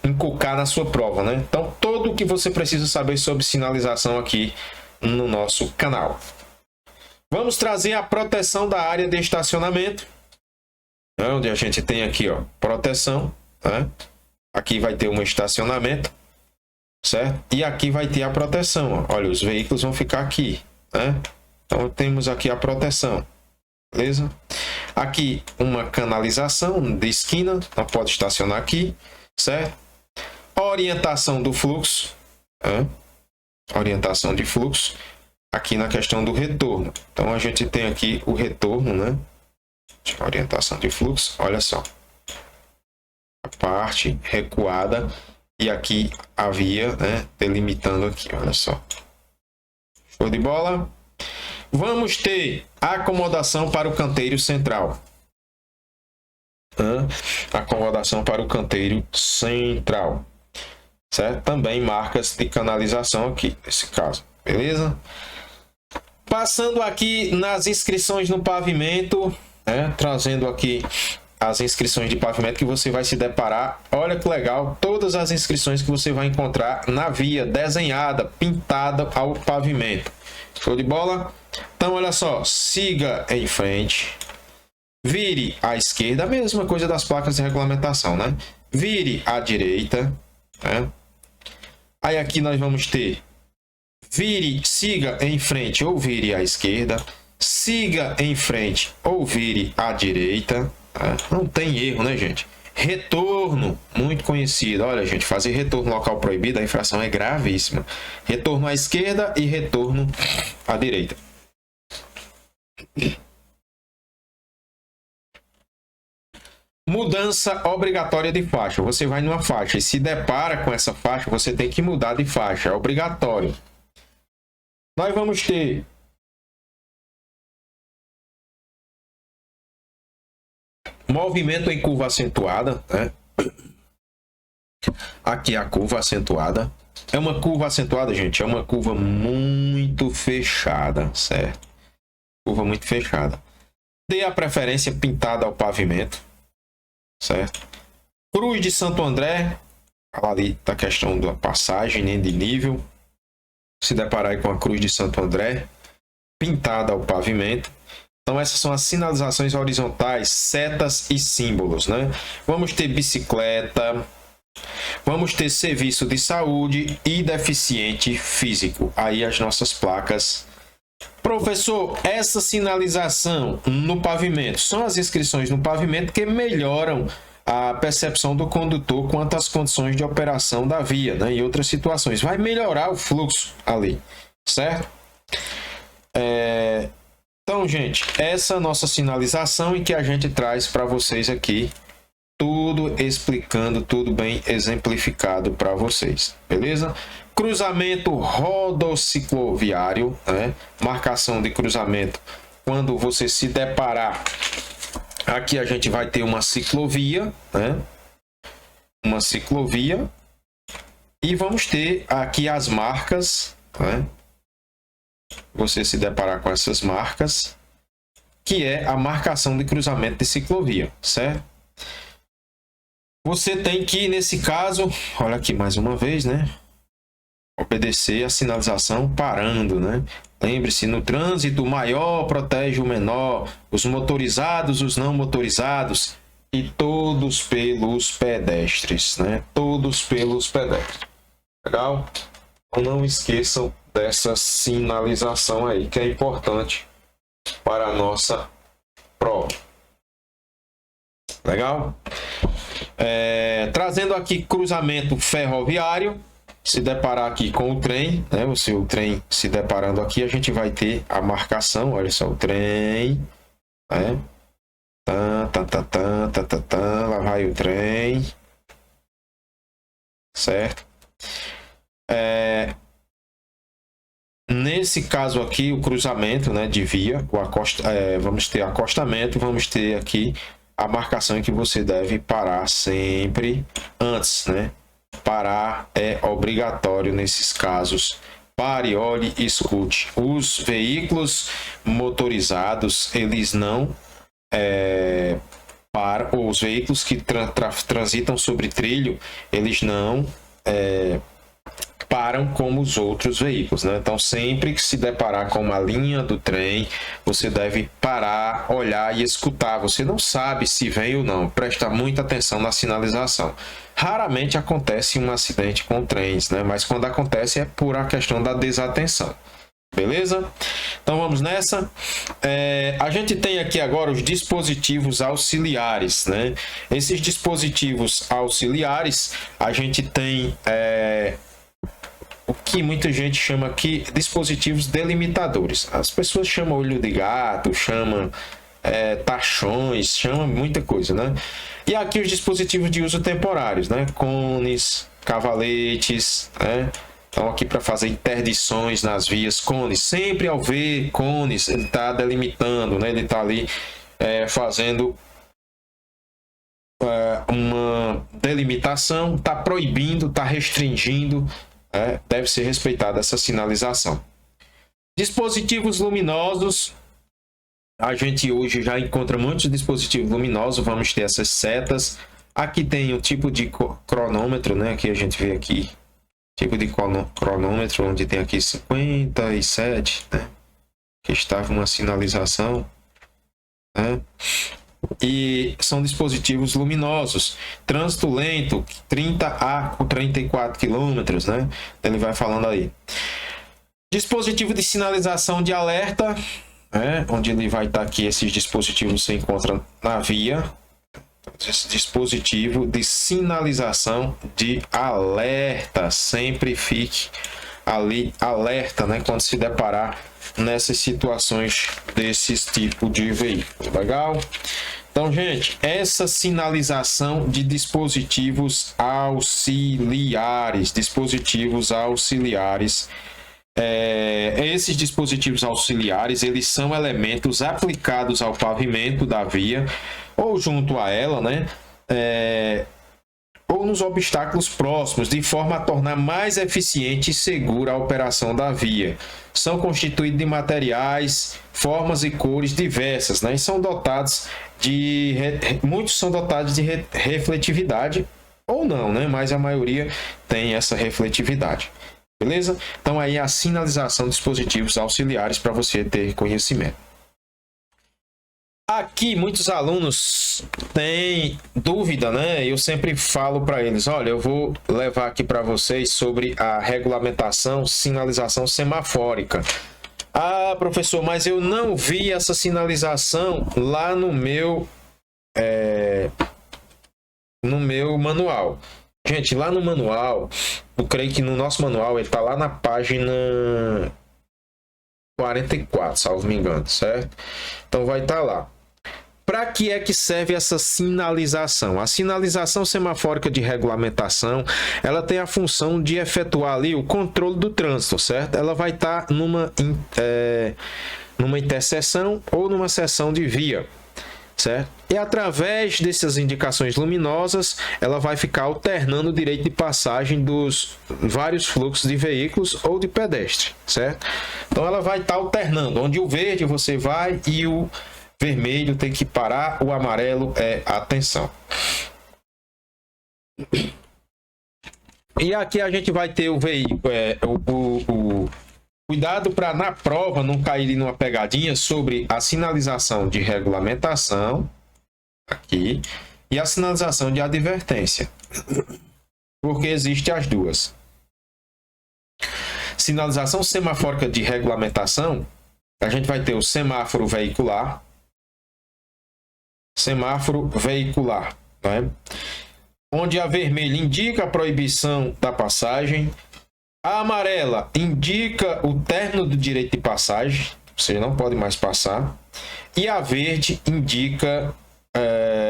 encucar na sua prova, né? Então, tudo o que você precisa saber sobre sinalização aqui no nosso canal. Vamos trazer a proteção da área de estacionamento, onde a gente tem aqui, ó, proteção, né? Aqui vai ter um estacionamento, certo? E aqui vai ter a proteção, ó. Olha, os veículos vão ficar aqui, né? Então temos aqui a proteção, beleza? Aqui uma canalização de esquina, não pode estacionar aqui, certo? Orientação do fluxo, né? Orientação de fluxo, aqui na questão do retorno. Então a gente tem aqui o retorno, né? Orientação de fluxo, olha só. A parte recuada e aqui a via, né? Delimitando aqui, olha só. Show de bola? Vamos ter acomodação para o canteiro central. Acomodação para o canteiro central. Certo? Também marcas de canalização aqui, nesse caso. Beleza? Passando aqui nas inscrições no pavimento, né? Trazendo aqui as inscrições de pavimento que você vai se deparar. Olha que legal, todas as inscrições que você vai encontrar na via desenhada, pintada ao pavimento. Show de bola? Então, olha só, siga em frente, vire à esquerda, a mesma coisa das placas de regulamentação, né? Vire à direita, né? Aí aqui nós vamos ter siga em frente ou vire à esquerda, siga em frente ou vire à direita, tá? Não tem erro, né, gente? Retorno, muito conhecido. Olha, gente, fazer retorno local proibido, a infração é gravíssima. Retorno à esquerda e retorno à direita. Mudança obrigatória de faixa. Você vai numa faixa e se depara com essa faixa, você tem que mudar de faixa. É obrigatório. Nós vamos ter movimento em curva acentuada, né? Aqui a curva acentuada. É uma curva acentuada, gente. É uma curva muito fechada, certo? Curva muito fechada. Dê a preferência pintada ao pavimento, certo? Cruz de Santo André. Ali da questão da passagem, nem de nível. Se deparar aí com a Cruz de Santo André pintada ao pavimento. Então essas são as sinalizações horizontais, setas e símbolos, né? Vamos ter bicicleta, vamos ter serviço de saúde e deficiente físico. Aí as nossas placas. Professor, essa sinalização no pavimento são as inscrições no pavimento que melhoram a percepção do condutor quanto às condições de operação da via, né? E outras situações. Vai melhorar o fluxo ali, certo? Então, gente, essa é a nossa sinalização e que a gente traz para vocês aqui, tudo explicando, tudo bem exemplificado para vocês, beleza? Cruzamento rodocicloviário, né? Marcação de cruzamento. Quando você se deparar, aqui a gente vai ter uma ciclovia, né? Uma ciclovia. E vamos ter aqui as marcas, né? Você se deparar com essas marcas, que é a marcação de cruzamento de ciclovia, certo? Você tem que, nesse caso, olha aqui mais uma vez, né? Obedecer a sinalização parando, né? Lembre-se, no trânsito, o maior protege o menor, os motorizados, os não motorizados e todos pelos pedestres, né? Todos pelos pedestres. Legal? Então não esqueçam dessa sinalização aí, que é importante para a nossa prova. Legal? Trazendo aqui cruzamento ferroviário, se deparar aqui com o trem, né? O trem se deparando aqui, a gente vai ter a marcação, olha só, o trem, né? Lá vai o trem, certo? Nesse caso aqui, o cruzamento, né, de via, vamos ter acostamento, vamos ter aqui a marcação em que você deve parar sempre antes, né? Parar é obrigatório nesses casos. Pare, olhe e escute. Os veículos motorizados, eles não param, os veículos que transitam sobre trilho, eles não param como os outros veículos, né? Então, sempre que se deparar com uma linha do trem, você deve parar, olhar e escutar. Você não sabe se vem ou não. Presta muita atenção na sinalização. Raramente acontece um acidente com trens, né? Mas quando acontece é por a questão da desatenção. Beleza? Então vamos nessa. A gente tem aqui agora os dispositivos auxiliares, né? Esses dispositivos auxiliares, a gente tem o que muita gente chama aqui dispositivos delimitadores. As pessoas chamam olho de gato, chamam tachões, chamam muita coisa, né? E aqui os dispositivos de uso temporários, né? Cones, cavaletes, né? Então aqui para fazer interdições nas vias, cones. Sempre ao ver cones, ele está delimitando, né? Ele está ali fazendo uma delimitação, está proibindo, está restringindo, deve ser respeitada essa sinalização. Dispositivos luminosos. A gente hoje já encontra muitos dispositivos luminosos, vamos ter essas setas. Aqui tem o tipo de cronômetro, né? Aqui a gente vê aqui, tipo de cronômetro, onde tem aqui 57, né? Que estava uma sinalização, né? E são dispositivos luminosos. Trânsito lento, 30 a 34 km, né? Ele vai falando aí. Dispositivo de sinalização de alerta, onde ele vai estar aqui, esses dispositivos se encontram na via. Esse dispositivo de sinalização de alerta, sempre fique ali alerta, né, quando se deparar nessas situações desses tipos de veículo. Legal? Então, gente, essa sinalização de dispositivos auxiliares, esses dispositivos auxiliares, eles são elementos aplicados ao pavimento da via ou junto a ela, né? Ou nos obstáculos próximos, de forma a tornar mais eficiente e segura a operação da via. São constituídos de materiais, formas e cores diversas, né? E são dotados muitos são dotados de refletividade ou não, né? Mas a maioria tem essa refletividade. Beleza? Então aí a sinalização de dispositivos auxiliares para você ter conhecimento. Aqui muitos alunos têm dúvida, né? Eu sempre falo para eles, olha, eu vou levar aqui para vocês sobre a regulamentação, sinalização semafórica. Ah, professor, mas eu não vi essa sinalização lá no meu manual. Gente, lá no manual, eu creio que no nosso manual ele está lá na página 44, salvo me engano, certo? Então vai estar lá. Para que é que serve essa sinalização? A sinalização semafórica de regulamentação, ela tem a função de efetuar ali o controle do trânsito, certo? Ela vai estar numa interseção ou numa seção de via, certo? E através dessas indicações luminosas, ela vai ficar alternando o direito de passagem dos vários fluxos de veículos ou de pedestre, certo? Então ela vai estar alternando, onde o verde você vai e o vermelho tem que parar, o amarelo é atenção. E aqui a gente vai ter o veículo, cuidado para na prova não cair numa pegadinha sobre a sinalização de regulamentação aqui e a sinalização de advertência, porque existem as duas. Sinalização semafórica de regulamentação, a gente vai ter o semáforo veicular, né? Onde a vermelha indica a proibição da passagem, a amarela indica o término do direito de passagem, você não pode mais passar, e a verde indica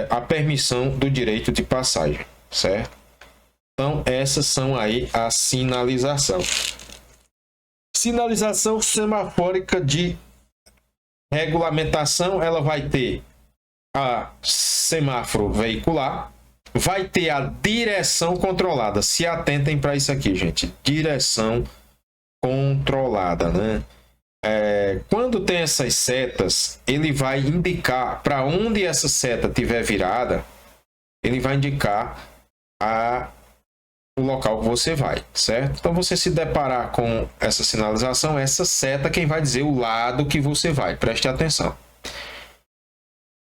a permissão do direito de passagem, certo? Então essas são aí a sinalização. Sinalização semafórica de regulamentação, ela vai ter a semáforo veicular, vai ter a direção controlada. Se atentem para isso aqui, gente. Direção controlada, né? Quando tem essas setas, ele vai indicar para onde essa seta estiver virada, ele vai indicar o local que você vai, certo? Então, você se deparar com essa sinalização, essa seta, quem vai dizer o lado que você vai. Preste atenção.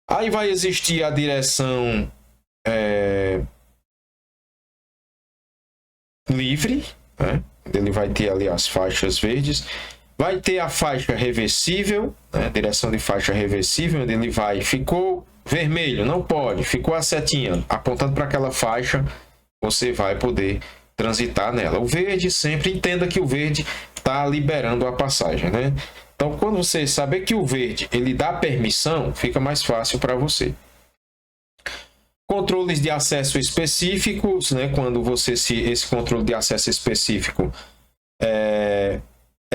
Aí vai existir a direção livre, né? Ele vai ter ali as faixas verdes. Vai ter a faixa reversível, né? Direção de faixa reversível, onde ele vai, ficou vermelho, não pode, ficou a setinha apontando para aquela faixa, você vai poder transitar nela. O verde, sempre entenda que o verde está liberando a passagem, né? Então, quando você saber que o verde ele dá permissão, fica mais fácil para você. Controles de acesso específicos, né? Quando você esse controle de acesso específico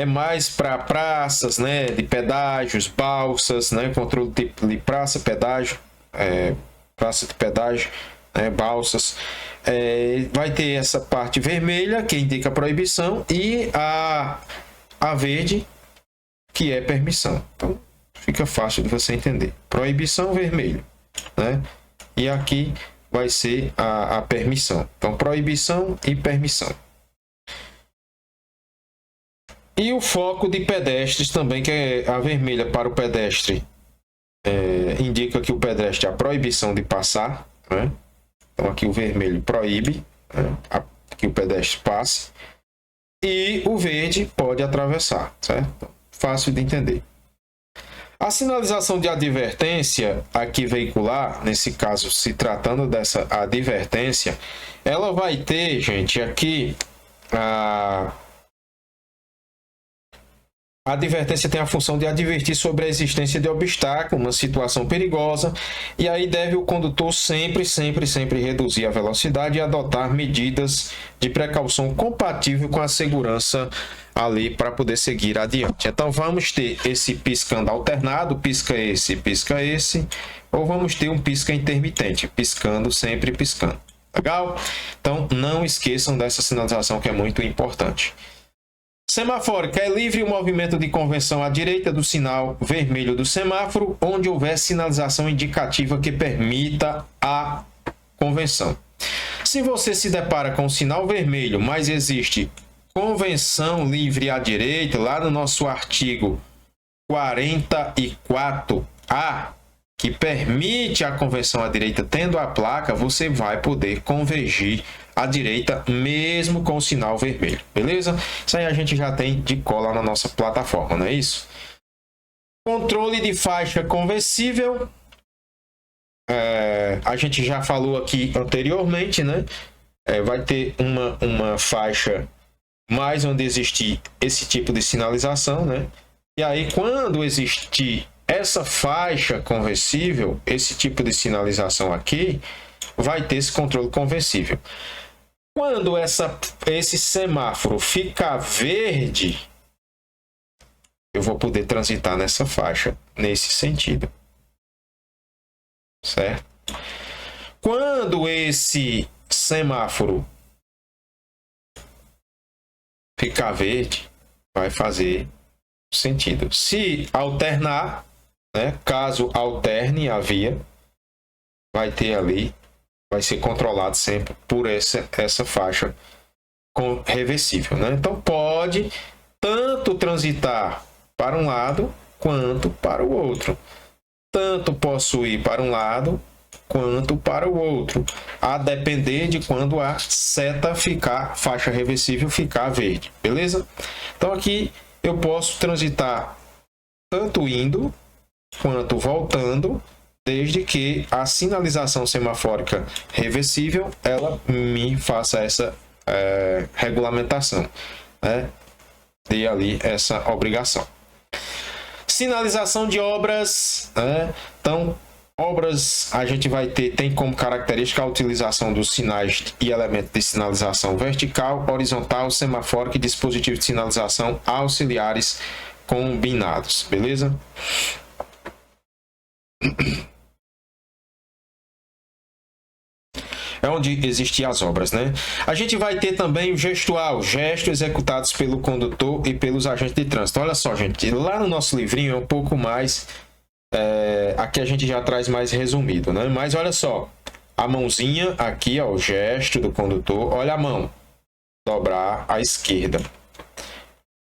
é mais para praças, né? De pedágios, balsas, né? Controle de praça, pedágio, praça de pedágio, né? Balsas. Vai ter essa parte vermelha que indica proibição e a verde que é permissão. Então fica fácil de você entender. Proibição vermelho, né? E aqui vai ser a permissão. Então proibição e permissão. E o foco de pedestres também, que é a vermelha para o pedestre, indica que o pedestre é a proibição de passar, né? Então aqui o vermelho proíbe, né, que o pedestre passe. E o verde pode atravessar, certo? Fácil de entender. A sinalização de advertência aqui veicular, nesse caso se tratando dessa advertência, ela vai ter, gente, aqui a advertência tem a função de advertir sobre a existência de obstáculo, uma situação perigosa, e aí deve o condutor sempre reduzir a velocidade e adotar medidas de precaução compatível com a segurança ali para poder seguir adiante. Então vamos ter esse piscando alternado, pisca esse, ou vamos ter um pisca intermitente, piscando, sempre piscando. Legal? Então não esqueçam dessa sinalização que é muito importante. Semafórica é livre o movimento de convenção à direita do sinal vermelho do semáforo, onde houver sinalização indicativa que permita a convenção. Se você se depara com o sinal vermelho, mas existe convenção livre à direita, lá no nosso artigo 44A, que permite a convenção à direita tendo a placa, você vai poder convergir à direita mesmo com o sinal vermelho, beleza? Isso aí a gente já tem de cola na nossa plataforma, não é isso? Controle de faixa conversível, a gente já falou aqui anteriormente, né? Vai ter uma faixa mais onde existir esse tipo de sinalização, né? E aí quando existir essa faixa conversível, esse tipo de sinalização aqui, vai ter esse controle conversível. Quando esse semáforo ficar verde, eu vou poder transitar nessa faixa, nesse sentido. Certo? Quando esse semáforo ficar verde, vai fazer sentido. Se alternar, né, caso alterne a via, vai ter ali, vai ser controlado sempre por essa faixa reversível, né? Então pode tanto transitar para um lado quanto para o outro. Tanto posso ir para um lado quanto para o outro, a depender de quando a seta faixa reversível ficar verde, beleza? Então aqui eu posso transitar tanto indo quanto voltando, desde que a sinalização semafórica reversível ela me faça essa regulamentação, né? Dê ali essa obrigação. Sinalização de obras, né? Então, obras a gente vai ter, tem como característica a utilização dos sinais e elementos de sinalização vertical, horizontal, semafórica e dispositivos de sinalização auxiliares combinados, beleza? É onde existem as obras, né? A gente vai ter também o gestual, gestos executados pelo condutor e pelos agentes de trânsito. Olha só, gente, lá no nosso livrinho é um pouco mais... aqui a gente já traz mais resumido, né? Mas olha só, a mãozinha aqui, ó, o gesto do condutor. Olha a mão, dobrar à esquerda.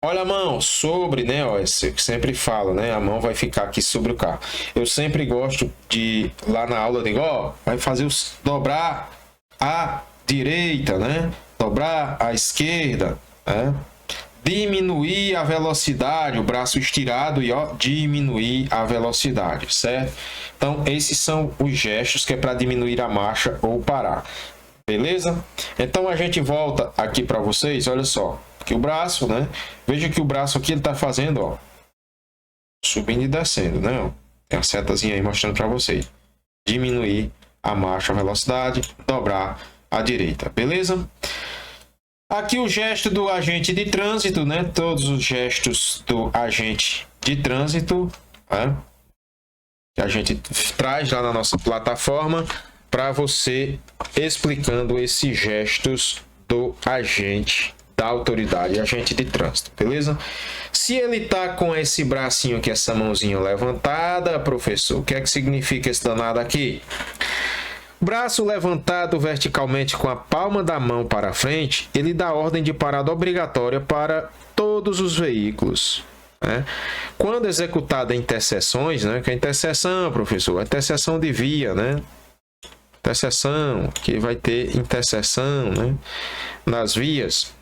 Olha a mão sobre, né? Ó, eu sempre falo, né? A mão vai ficar aqui sobre o carro. Eu sempre gosto de, lá na aula, eu digo, ó, vai fazer os dobrar à direita, né? Dobrar à esquerda, né? diminuir a velocidade, o braço estirado e ó, diminuir a velocidade, certo? Então, esses são os gestos que é para diminuir a marcha ou parar, beleza? Então, a gente volta aqui para vocês, olha só, que o braço, né? Veja que o braço aqui ele tá fazendo, ó, subindo e descendo, né? Tem a setazinha aí mostrando para vocês. Diminuir a marcha, a velocidade, dobrar à direita, beleza? Aqui o gesto do agente de trânsito, né? Todos os gestos do agente de trânsito, né? Que a gente traz lá na nossa plataforma para você explicando esses gestos do agente da autoridade, agente de trânsito, beleza? Se ele tá com esse bracinho aqui, essa mãozinha levantada, professor, o que é que significa esse danado aqui? Braço levantado verticalmente com a palma da mão para frente, ele dá ordem de parada obrigatória para todos os veículos, né? Quando executada em interseções, né? Que é interseção, professor, a interseção de via, né? Interseção, que vai ter interseção, né? Nas vias.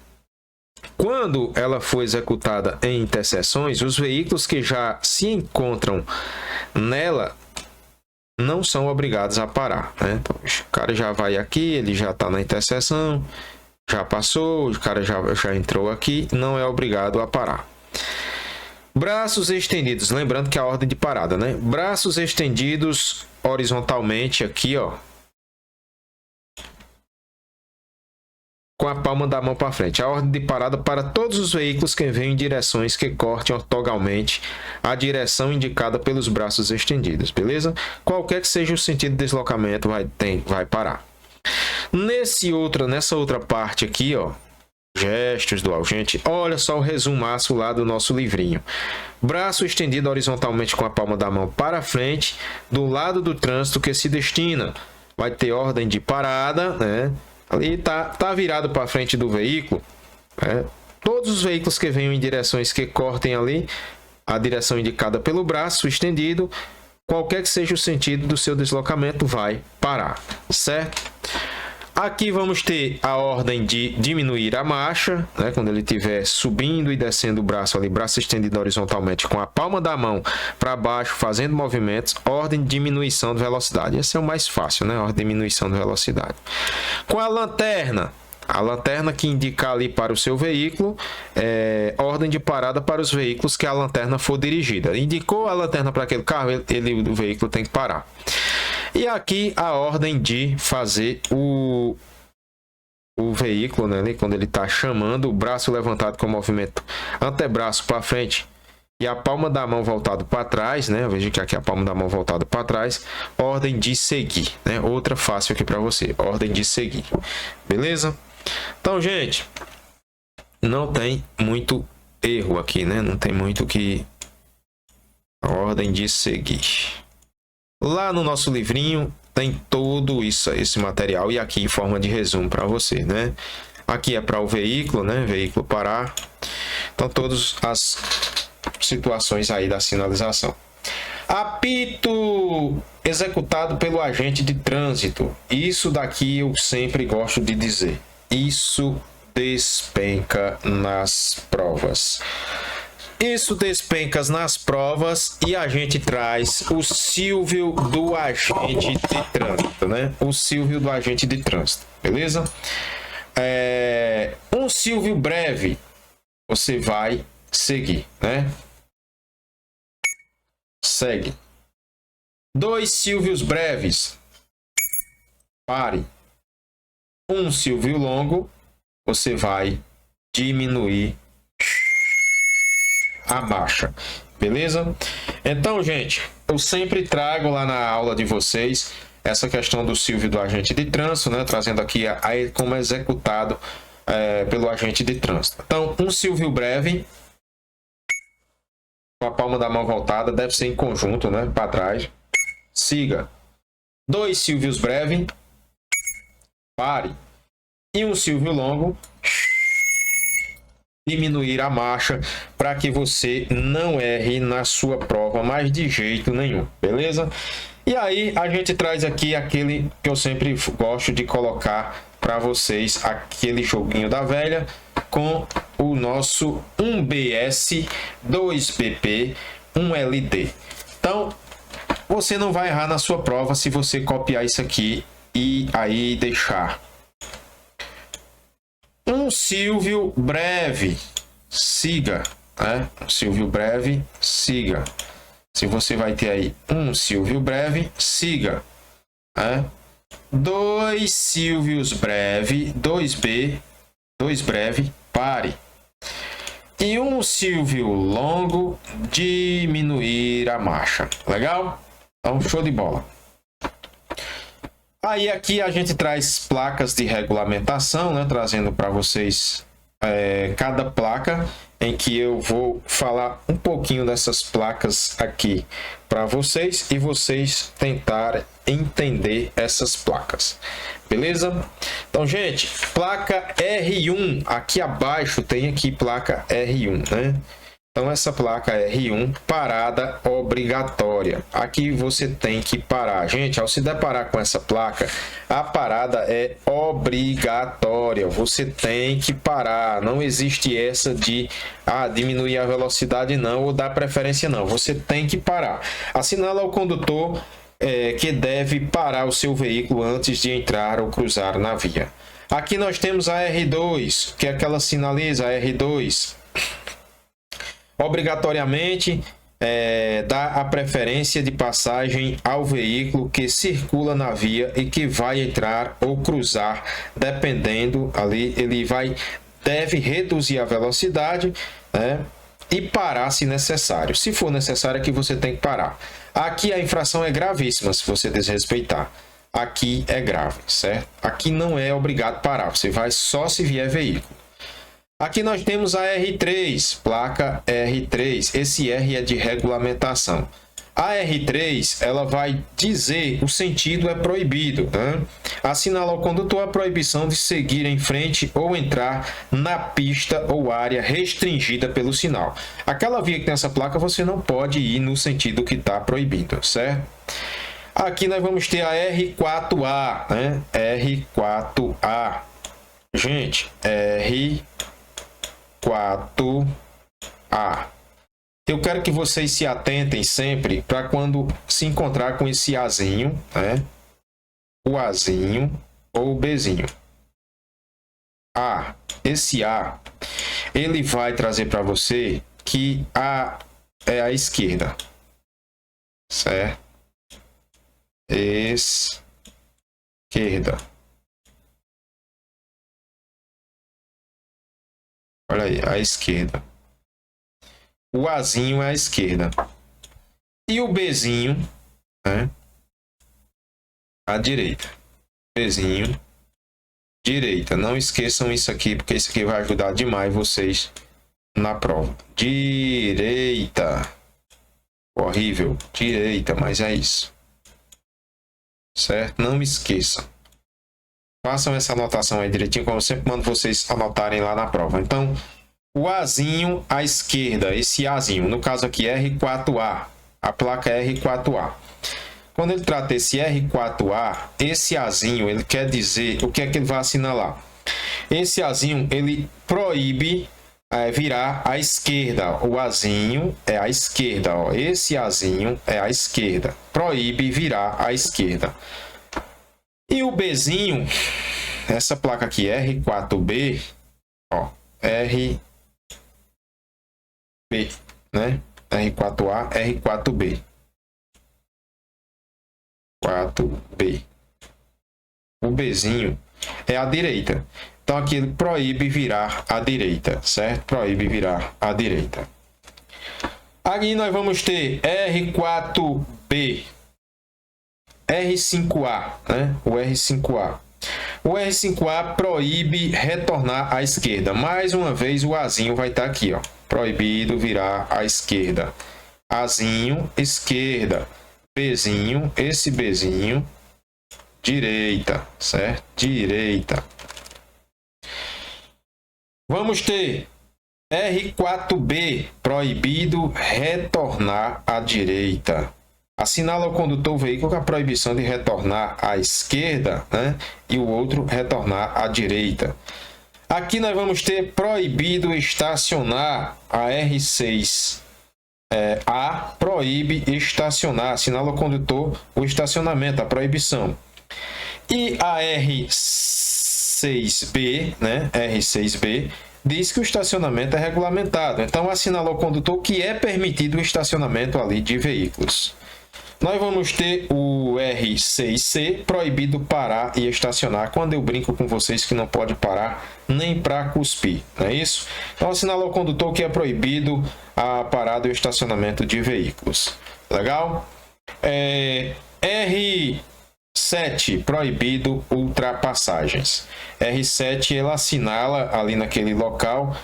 Quando ela for executada em interseções, os veículos que já se encontram nela não são obrigados a parar, né? Então, o cara já vai aqui, ele já está na interseção, já passou, o cara já entrou aqui, não é obrigado a parar. Braços estendidos, lembrando que é a ordem de parada, né? Braços estendidos horizontalmente aqui, ó, com a palma da mão para frente. A ordem de parada para todos os veículos que venham em direções que cortem ortogonalmente a direção indicada pelos braços estendidos, beleza? Qualquer que seja o sentido de deslocamento, vai parar. Nessa outra parte aqui, ó, gestos do agente, olha só o resumaço lá do nosso livrinho. Braço estendido horizontalmente com a palma da mão para frente, do lado do trânsito que se destina. Vai ter ordem de parada, né? Ali tá virado para frente do veículo, né? Todos os veículos que venham em direções que cortem ali a direção indicada pelo braço estendido, qualquer que seja o sentido do seu deslocamento, vai parar, certo? Aqui vamos ter a ordem de diminuir a marcha, né? Quando ele estiver subindo e descendo o braço ali, braço estendido horizontalmente com a palma da mão para baixo, fazendo movimentos, ordem de diminuição de velocidade. Esse é o mais fácil, né? Ordem de diminuição de velocidade. Com a lanterna que indica ali para o seu veículo, ordem de parada para os veículos que a lanterna for dirigida. Indicou a lanterna para aquele carro, o veículo tem que parar. E aqui a ordem de fazer o veículo, né, quando ele está chamando, o braço levantado com o movimento antebraço para frente e a palma da mão voltado para trás, né? Veja que aqui a palma da mão voltada para trás, ordem de seguir, né? Outra fácil aqui para você, ordem de seguir, beleza? Então, gente, não tem muito erro aqui, né? Não tem muito que ordem de seguir. Lá no nosso livrinho tem todo esse material e aqui em forma de resumo para você, né? Aqui é para o veículo, né? Veículo parar. Então, todas as situações aí da sinalização. Apito executado pelo agente de trânsito. Isso daqui eu sempre gosto de dizer. Isso despenca nas provas. Isso despenca nas provas e a gente traz o Silvio do agente de trânsito, né? O Silvio do agente de trânsito, beleza? Um Silvio breve, você vai seguir, né? Segue. 2 Silvios breves, pare. 1 Silvio longo, você vai diminuir a marcha, beleza? Então, gente, eu sempre trago lá na aula de vocês essa questão do Silvio do agente de trânsito, né? Trazendo aqui como é executado pelo agente de trânsito. Então, um Silvio breve, com a palma da mão voltada, deve ser em conjunto, né? Para trás. Siga. 2 Silvios breve, pare. E um Silvio longo, diminuir a marcha para que você não erre na sua prova mais de jeito nenhum, beleza? E aí a gente traz aqui aquele que eu sempre gosto de colocar para vocês, aquele joguinho da velha, com o nosso 1BS, 2PP, 1LD. Então, você não vai errar na sua prova se você copiar isso aqui e aí deixar. Um Silvio breve, siga, né? Um Silvio breve, siga. Se você vai ter aí um Silvio breve, siga, né? 2 Silvios breve, 2B, 2 breve, pare. E um Silvio longo, diminuir a marcha. Legal? Então, show de bola. Aí aqui a gente traz placas de regulamentação, né? Trazendo para vocês cada placa, em que eu vou falar um pouquinho dessas placas aqui para vocês e vocês tentarem entender essas placas. Beleza? Então, gente, placa R1, aqui abaixo tem aqui placa R1, né? Então, essa placa R1, parada obrigatória. Aqui você tem que parar. Gente, ao se deparar com essa placa, a parada é obrigatória. Você tem que parar. Não existe essa de diminuir a velocidade não, ou dar preferência não. Você tem que parar. Assinala ao condutor que deve parar o seu veículo antes de entrar ou cruzar na via. Aqui nós temos a R2, que é aquela sinaliza, a R2. Obrigatoriamente dá a preferência de passagem ao veículo que circula na via e que vai entrar ou cruzar, dependendo ali, ele deve reduzir a velocidade, né, e parar se necessário. Se for necessário, aqui você tem que parar. Aqui a infração é gravíssima se você desrespeitar. Aqui é grave, certo? Aqui não é obrigado parar, você vai só se vier veículo. Aqui nós temos a R3, placa R3. Esse R é de regulamentação. A R3, ela vai dizer o sentido é proibido, né? Assinala ao condutor a proibição de seguir em frente ou entrar na pista ou área restringida pelo sinal. Aquela via que tem essa placa, você não pode ir no sentido que está proibido, certo? Aqui nós vamos ter a R4A, né? R4A. Gente, R4A. Eu quero que vocês se atentem sempre para quando se encontrar com esse Azinho, né? O Azinho ou o Bzinho. Esse A, ele vai trazer para você que A é a esquerda, certo? Esquerda. Olha aí, a esquerda. O Azinho é a esquerda. E o Bzinho, né? A direita. Bzinho, direita. Não esqueçam isso aqui, porque isso aqui vai ajudar demais vocês na prova. Direita. Horrível. Direita, mas é isso. Certo? Não me esqueçam. Façam essa anotação aí direitinho, como eu sempre mando vocês anotarem lá na prova. Então, o Azinho à esquerda, esse Azinho, no caso aqui R4A, a placa R4A. Quando ele trata esse R4A, esse Azinho, ele quer dizer, o que é que ele vai assinalar? Esse Azinho, ele proíbe virar à esquerda. O Azinho é à esquerda, ó. Esse Azinho é à esquerda. Proíbe virar à esquerda. E o Bzinho, essa placa aqui, R4B, ó, RB, né? R4A, R4B. 4B. O Bzinho é à direita. Então aqui ele proíbe virar à direita, certo? Proíbe virar à direita. Aqui nós vamos ter R4B. R5A, né? O R5A. O R5A proíbe retornar à esquerda. Mais uma vez o Azinho vai estar aqui, ó. Proibido virar à esquerda. Azinho, esquerda. Bzinho, esse Bzinho, direita, certo? Direita. Vamos ter R4B, proibido retornar à direita. Assinala ao condutor o veículo com a proibição de retornar à esquerda, né? E o outro retornar à direita. Aqui nós vamos ter proibido estacionar. A R6 A proíbe estacionar, assinala ao condutor o estacionamento, a proibição. E a R6B, né? R6B diz que o estacionamento é regulamentado. Então, assinala ao condutor que é permitido o estacionamento ali de veículos. Nós vamos ter o R6C, proibido parar e estacionar. Quando eu brinco com vocês que não pode parar nem para cuspir, não é isso? Então, assinala ao condutor que é proibido a parada e o estacionamento de veículos. Legal? R7, proibido ultrapassagens. R7, ela assinala ali naquele local,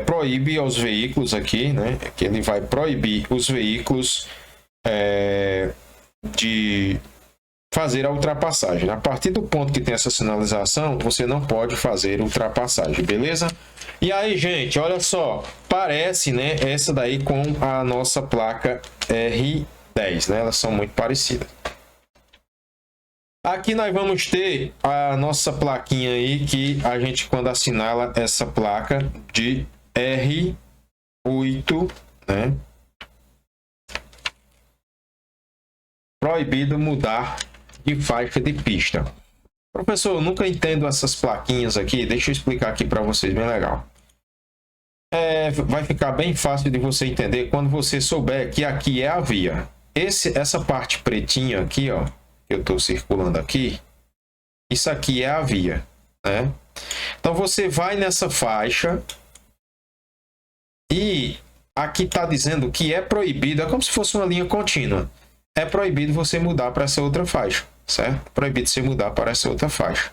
proíbe aos veículos aqui, né? Que ele vai proibir os veículos de fazer a ultrapassagem. A partir do ponto que tem essa sinalização, você não pode fazer ultrapassagem, beleza? E aí, gente, olha só, parece, né, essa daí com a nossa placa R10, né? Elas são muito parecidas. Aqui nós vamos ter a nossa plaquinha aí que a gente, quando assinala essa placa de R8, né? Proibido mudar de faixa de pista. Professor, eu nunca entendo essas plaquinhas aqui. Deixa eu explicar aqui para vocês, bem legal. Vai ficar bem fácil de você entender quando você souber que aqui é a via. Essa parte pretinha aqui, ó, que eu estou circulando aqui, isso aqui é a via, né? Então você vai nessa faixa e aqui está dizendo que é proibido, é como se fosse uma linha contínua. É proibido você mudar para essa outra faixa, certo? Proibido você mudar para essa outra faixa.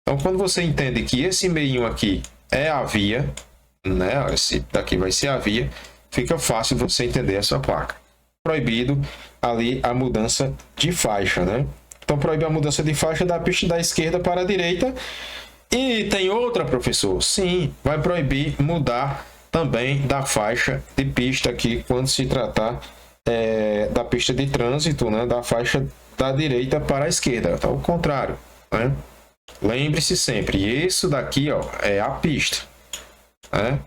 Então, quando você entende que esse meinho aqui é a via, né? Esse daqui vai ser a via, fica fácil você entender essa placa. Proibido ali a mudança de faixa, né? Então, proíbe a mudança de faixa da pista da esquerda para a direita. E tem outra, professor? Sim, vai proibir mudar também da faixa de pista aqui quando se tratar da pista de trânsito, né, da faixa da direita para a esquerda, tá? O contrário, né? Lembre-se sempre, isso daqui, ó, é a pista, né?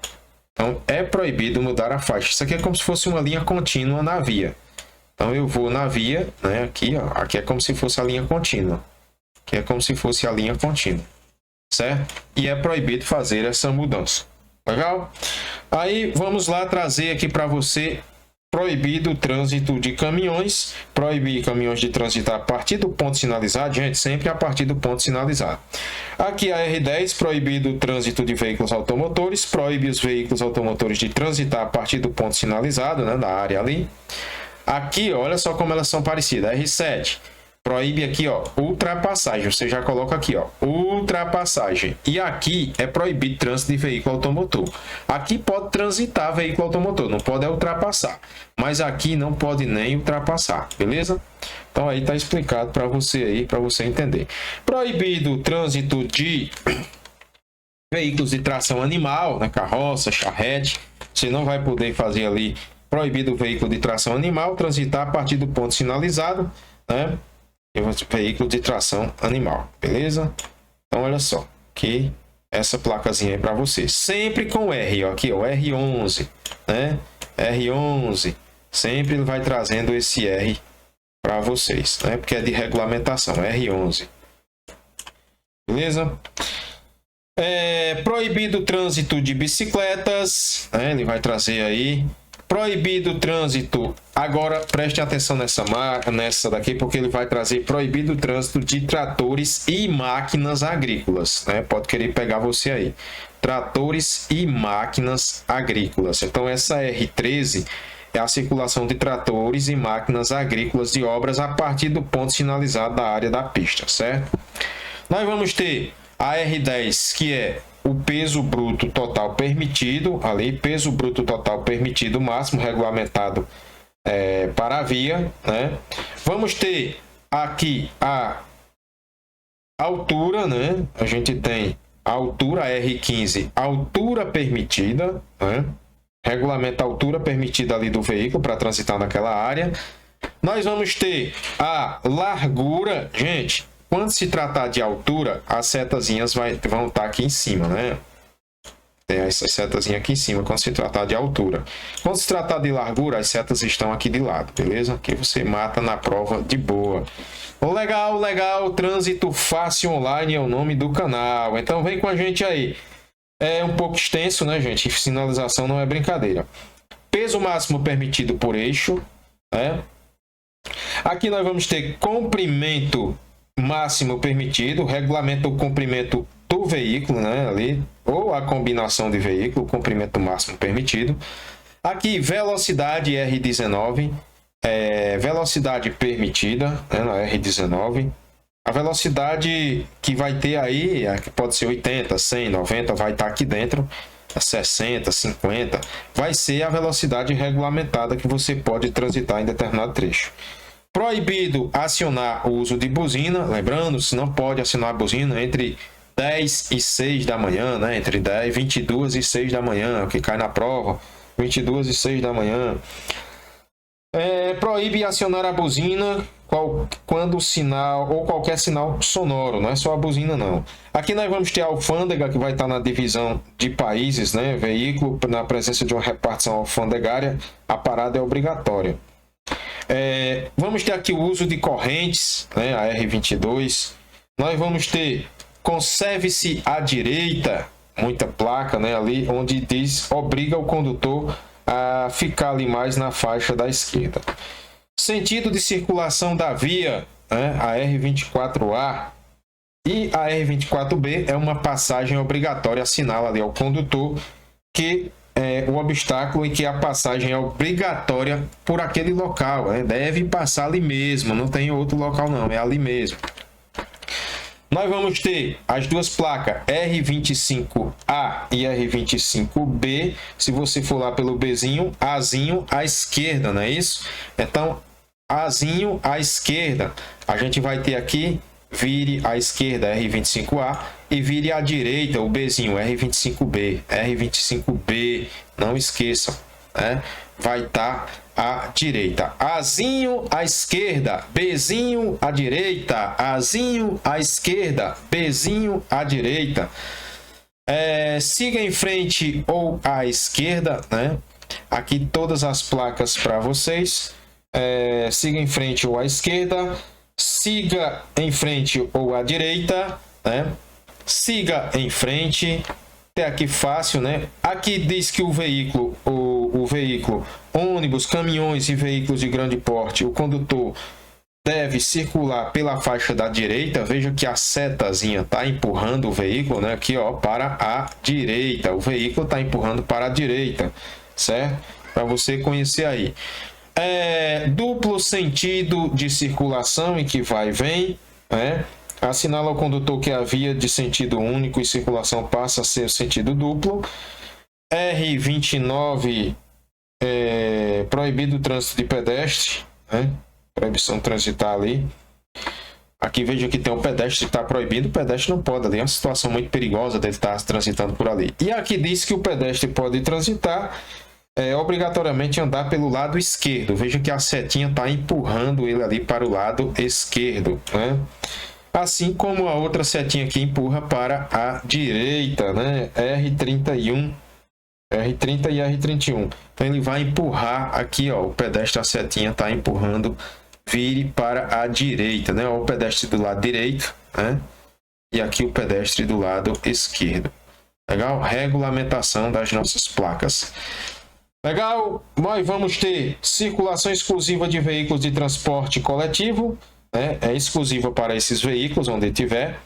Então é proibido mudar a faixa. Isso aqui é como se fosse uma linha contínua na via. Então eu vou na via, né? Aqui, ó, aqui é como se fosse a linha contínua. Aqui é como se fosse a linha contínua, certo? E é proibido fazer essa mudança. Legal? Aí vamos lá trazer aqui para você. Proibido o trânsito de caminhões, proibir caminhões de transitar a partir do ponto sinalizado, gente, sempre a partir do ponto sinalizado. Aqui a R10, proibido o trânsito de veículos automotores, proíbe os veículos automotores de transitar a partir do ponto sinalizado, né, da área ali. Aqui, olha só como elas são parecidas. R7, proíbe aqui, ó, ultrapassagem, você já coloca aqui, ó, ultrapassagem. E aqui é proibido trânsito de veículo automotor. Aqui pode transitar veículo automotor, não pode ultrapassar. Mas aqui não pode nem ultrapassar, beleza? Então aí tá explicado para você aí, para você entender. Proibido o trânsito de veículos de tração animal, né, carroça, charrete. Você não vai poder fazer ali. Proibido o veículo de tração animal transitar a partir do ponto sinalizado, né? Veículo de tração animal, beleza? Então olha só, que essa placazinha é para você, sempre com R, ó, aqui, ó, R11, né? R11, sempre ele vai trazendo esse R para vocês, né? Porque é de regulamentação, R11, beleza? Proibido o trânsito de bicicletas, né? Ele vai trazer aí. Proibido o trânsito, agora preste atenção nessa daqui, porque ele vai trazer proibido o trânsito de tratores e máquinas agrícolas, né? Pode querer pegar você aí. Tratores e máquinas agrícolas. Então essa R13 é a circulação de tratores e máquinas agrícolas de obras a partir do ponto sinalizado da área da pista, certo? Nós vamos ter a R10, que é o peso bruto total permitido, ali, peso bruto total permitido máximo regulamentado para a via, né? Vamos ter aqui a altura, né? A gente tem a altura R15, altura permitida, né? Regulamenta a altura permitida ali do veículo para transitar naquela área. Nós vamos ter a largura, gente. Quando se tratar de altura, as setazinhas vão estar aqui em cima, né? Tem essas setazinhas aqui em cima quando se tratar de altura. Quando se tratar de largura, as setas estão aqui de lado, beleza? Aqui você mata na prova de boa. Legal, legal, Trânsito Fácil Online é o nome do canal. Então vem com a gente aí. É um pouco extenso, né, gente? Sinalização não é brincadeira. Peso máximo permitido por eixo, né? Aqui nós vamos ter comprimento máximo permitido, regulamenta o comprimento do veículo, né, ali, ou a combinação de veículo, comprimento máximo permitido. Aqui, velocidade R19, velocidade permitida, né, na R19. A velocidade que vai ter aí, que pode ser 80, 100, 90, vai estar aqui dentro, 60, 50, vai ser a velocidade regulamentada que você pode transitar em determinado trecho. Proibido acionar o uso de buzina, lembrando, se não pode acionar a buzina entre 10 e 6 da manhã, né? Entre 10, 22 e 6 da manhã, o que cai na prova, 22 e 6 da manhã. Proíbe acionar a buzina quando o sinal, ou qualquer sinal sonoro, não é só a buzina não. Aqui nós vamos ter a alfândega, que vai estar na divisão de países, né? Veículo, na presença de uma repartição alfandegária, a parada é obrigatória. Vamos ter aqui o uso de correntes, né? A R22. Nós vamos ter conserve-se à direita, muita placa, né? Ali onde diz obriga o condutor a ficar ali mais na faixa da esquerda. Sentido de circulação da via, né? A R24A e a R24B é uma passagem obrigatória, assinala ali ao condutor que o obstáculo e que a passagem é obrigatória por aquele local, né? Deve passar ali mesmo, não tem outro local não, é ali mesmo. Nós vamos ter as duas placas R25A e R25B. Se você for lá pelo Bzinho, Azinho à esquerda, não é isso? Então, Azinho à esquerda. A gente vai ter aqui, vire à esquerda R25A e vire à direita o Bzinho R25B. R25B, não esqueçam, né? Vai estar à direita. Azinho à esquerda, Bzinho à direita, Azinho à esquerda, Bzinho à direita. Siga em frente ou à esquerda, né? Aqui todas as placas para vocês. Siga em frente ou à esquerda, siga em frente ou à direita, né? Siga em frente. Até aqui fácil, né? Aqui diz que o veículo, ônibus, caminhões e veículos de grande porte, o condutor deve circular pela faixa da direita. Veja que a setazinha está empurrando o veículo, né? Aqui, ó, para a direita. O veículo está empurrando para a direita, certo? Para você conhecer aí. Duplo sentido de circulação em que vai e vem, né? Assinala ao condutor que a via de sentido único e circulação passa a ser o sentido duplo. R29, proibido o trânsito de pedestre, né? Proibição de transitar ali. Aqui veja que tem um pedestre que está proibido, o pedestre não pode ali. É uma situação muito perigosa dele estar transitando por ali. E aqui diz que o pedestre pode transitar obrigatoriamente andar pelo lado esquerdo. Veja que a setinha está empurrando ele ali para o lado esquerdo, né? Assim como a outra setinha aqui empurra para a direita, né? R31, R30 e R31. Então ele vai empurrar aqui, ó, o pedestre, a setinha está empurrando, vire para a direita, né? O pedestre do lado direito, né? E aqui o pedestre do lado esquerdo. Legal? Regulamentação das nossas placas. Legal? Nós vamos ter circulação exclusiva de veículos de transporte coletivo, né? É exclusiva para esses veículos, onde tiver.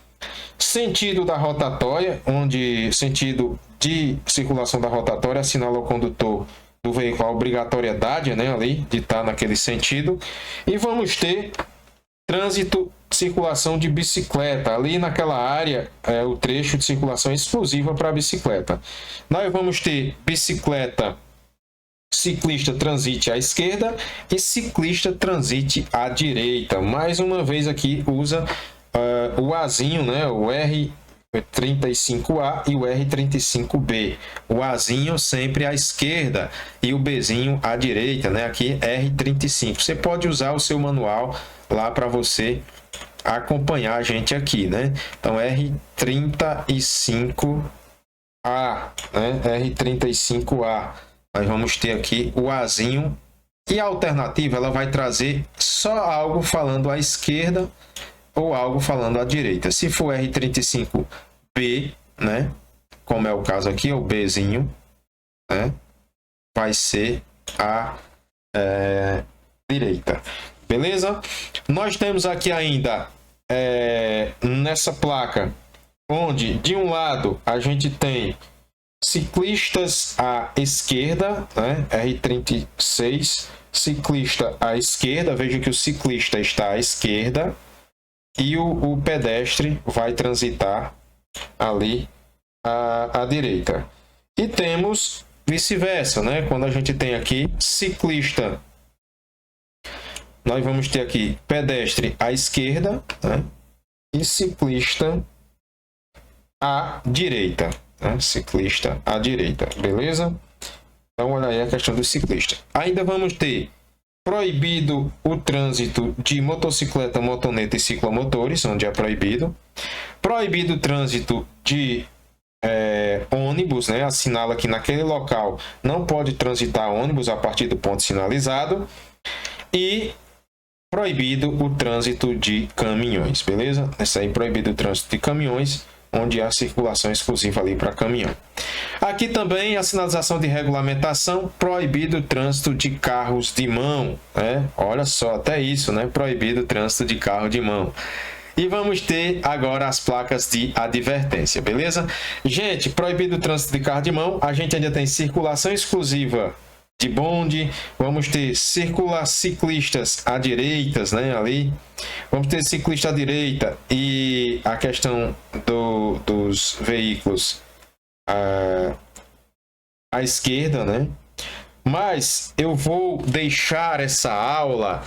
Sentido da rotatória, onde sentido de circulação da rotatória assinala ao condutor do veículo a obrigatoriedade, né, ali, de estar naquele sentido. E vamos ter trânsito, circulação de bicicleta. Ali naquela área, o trecho de circulação exclusiva para bicicleta. Nós vamos ter bicicleta, ciclista transite à esquerda e ciclista transite à direita. Mais uma vez aqui usa o Azinho, né? O R35A e o R35B. O Azinho sempre à esquerda e o Bzinho à direita, né? Aqui R35. Você pode usar o seu manual lá para você acompanhar a gente aqui, né? Então R35 A, né? R35A. Nós vamos ter aqui o Azinho. E a alternativa, ela vai trazer só algo falando à esquerda ou algo falando à direita. Se for R35B, né? Como é o caso aqui, o Bzinho, né? Vai ser a direita. Beleza? Nós temos aqui ainda nessa placa, onde de um lado a gente tem ciclistas à esquerda, né? R36, ciclista à esquerda. Veja que o ciclista está à esquerda e o pedestre vai transitar ali à direita. E temos vice-versa, né? Quando a gente tem aqui ciclista, nós vamos ter aqui pedestre à esquerda, né? E ciclista à direita, né? Ciclista à direita, beleza? Então, olha aí a questão do ciclista. Ainda vamos ter proibido o trânsito de motocicleta, motoneta e ciclomotores, onde é proibido. Proibido o trânsito de ônibus, né? Assinala que naquele local não pode transitar ônibus a partir do ponto sinalizado. E proibido o trânsito de caminhões, beleza? Essa aí, proibido o trânsito de caminhões, onde há circulação exclusiva ali para caminhão. Aqui também a sinalização de regulamentação, proibido o trânsito de carros de mão, né? Olha só, até isso, né? Proibido o trânsito de carro de mão. E vamos ter agora as placas de advertência, beleza? Gente, proibido o trânsito de carro de mão, a gente ainda tem circulação exclusiva de bonde, vamos ter ciclistas à direita, né, ali, vamos ter ciclista à direita e a questão dos veículos à esquerda, né? Mas eu vou deixar essa aula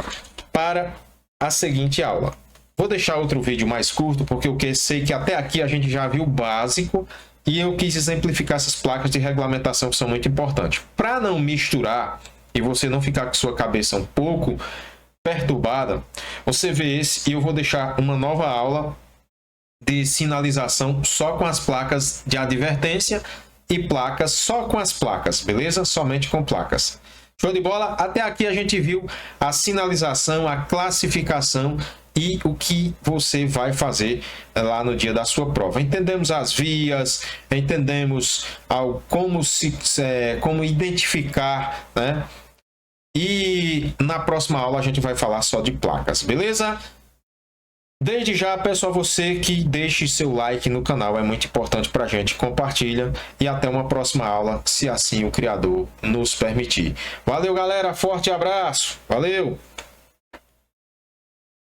para a seguinte aula. Vou deixar outro vídeo mais curto, porque eu sei que até aqui a gente já viu o básico e eu quis exemplificar essas placas de regulamentação que são muito importantes. Para não misturar e você não ficar com sua cabeça um pouco perturbada, você vê esse e eu vou deixar uma nova aula de sinalização só com as placas de advertência e placas só com as placas, beleza? Somente com placas. Show de bola? Até aqui a gente viu a sinalização, a classificação e o que você vai fazer lá no dia da sua prova. Entendemos as vias, entendemos como identificar, né? E na próxima aula a gente vai falar só de placas, beleza? Desde já peço a você que deixe seu like no canal, é muito importante para a gente. Compartilha e até uma próxima aula, se assim o Criador nos permitir. Valeu, galera, forte abraço, valeu!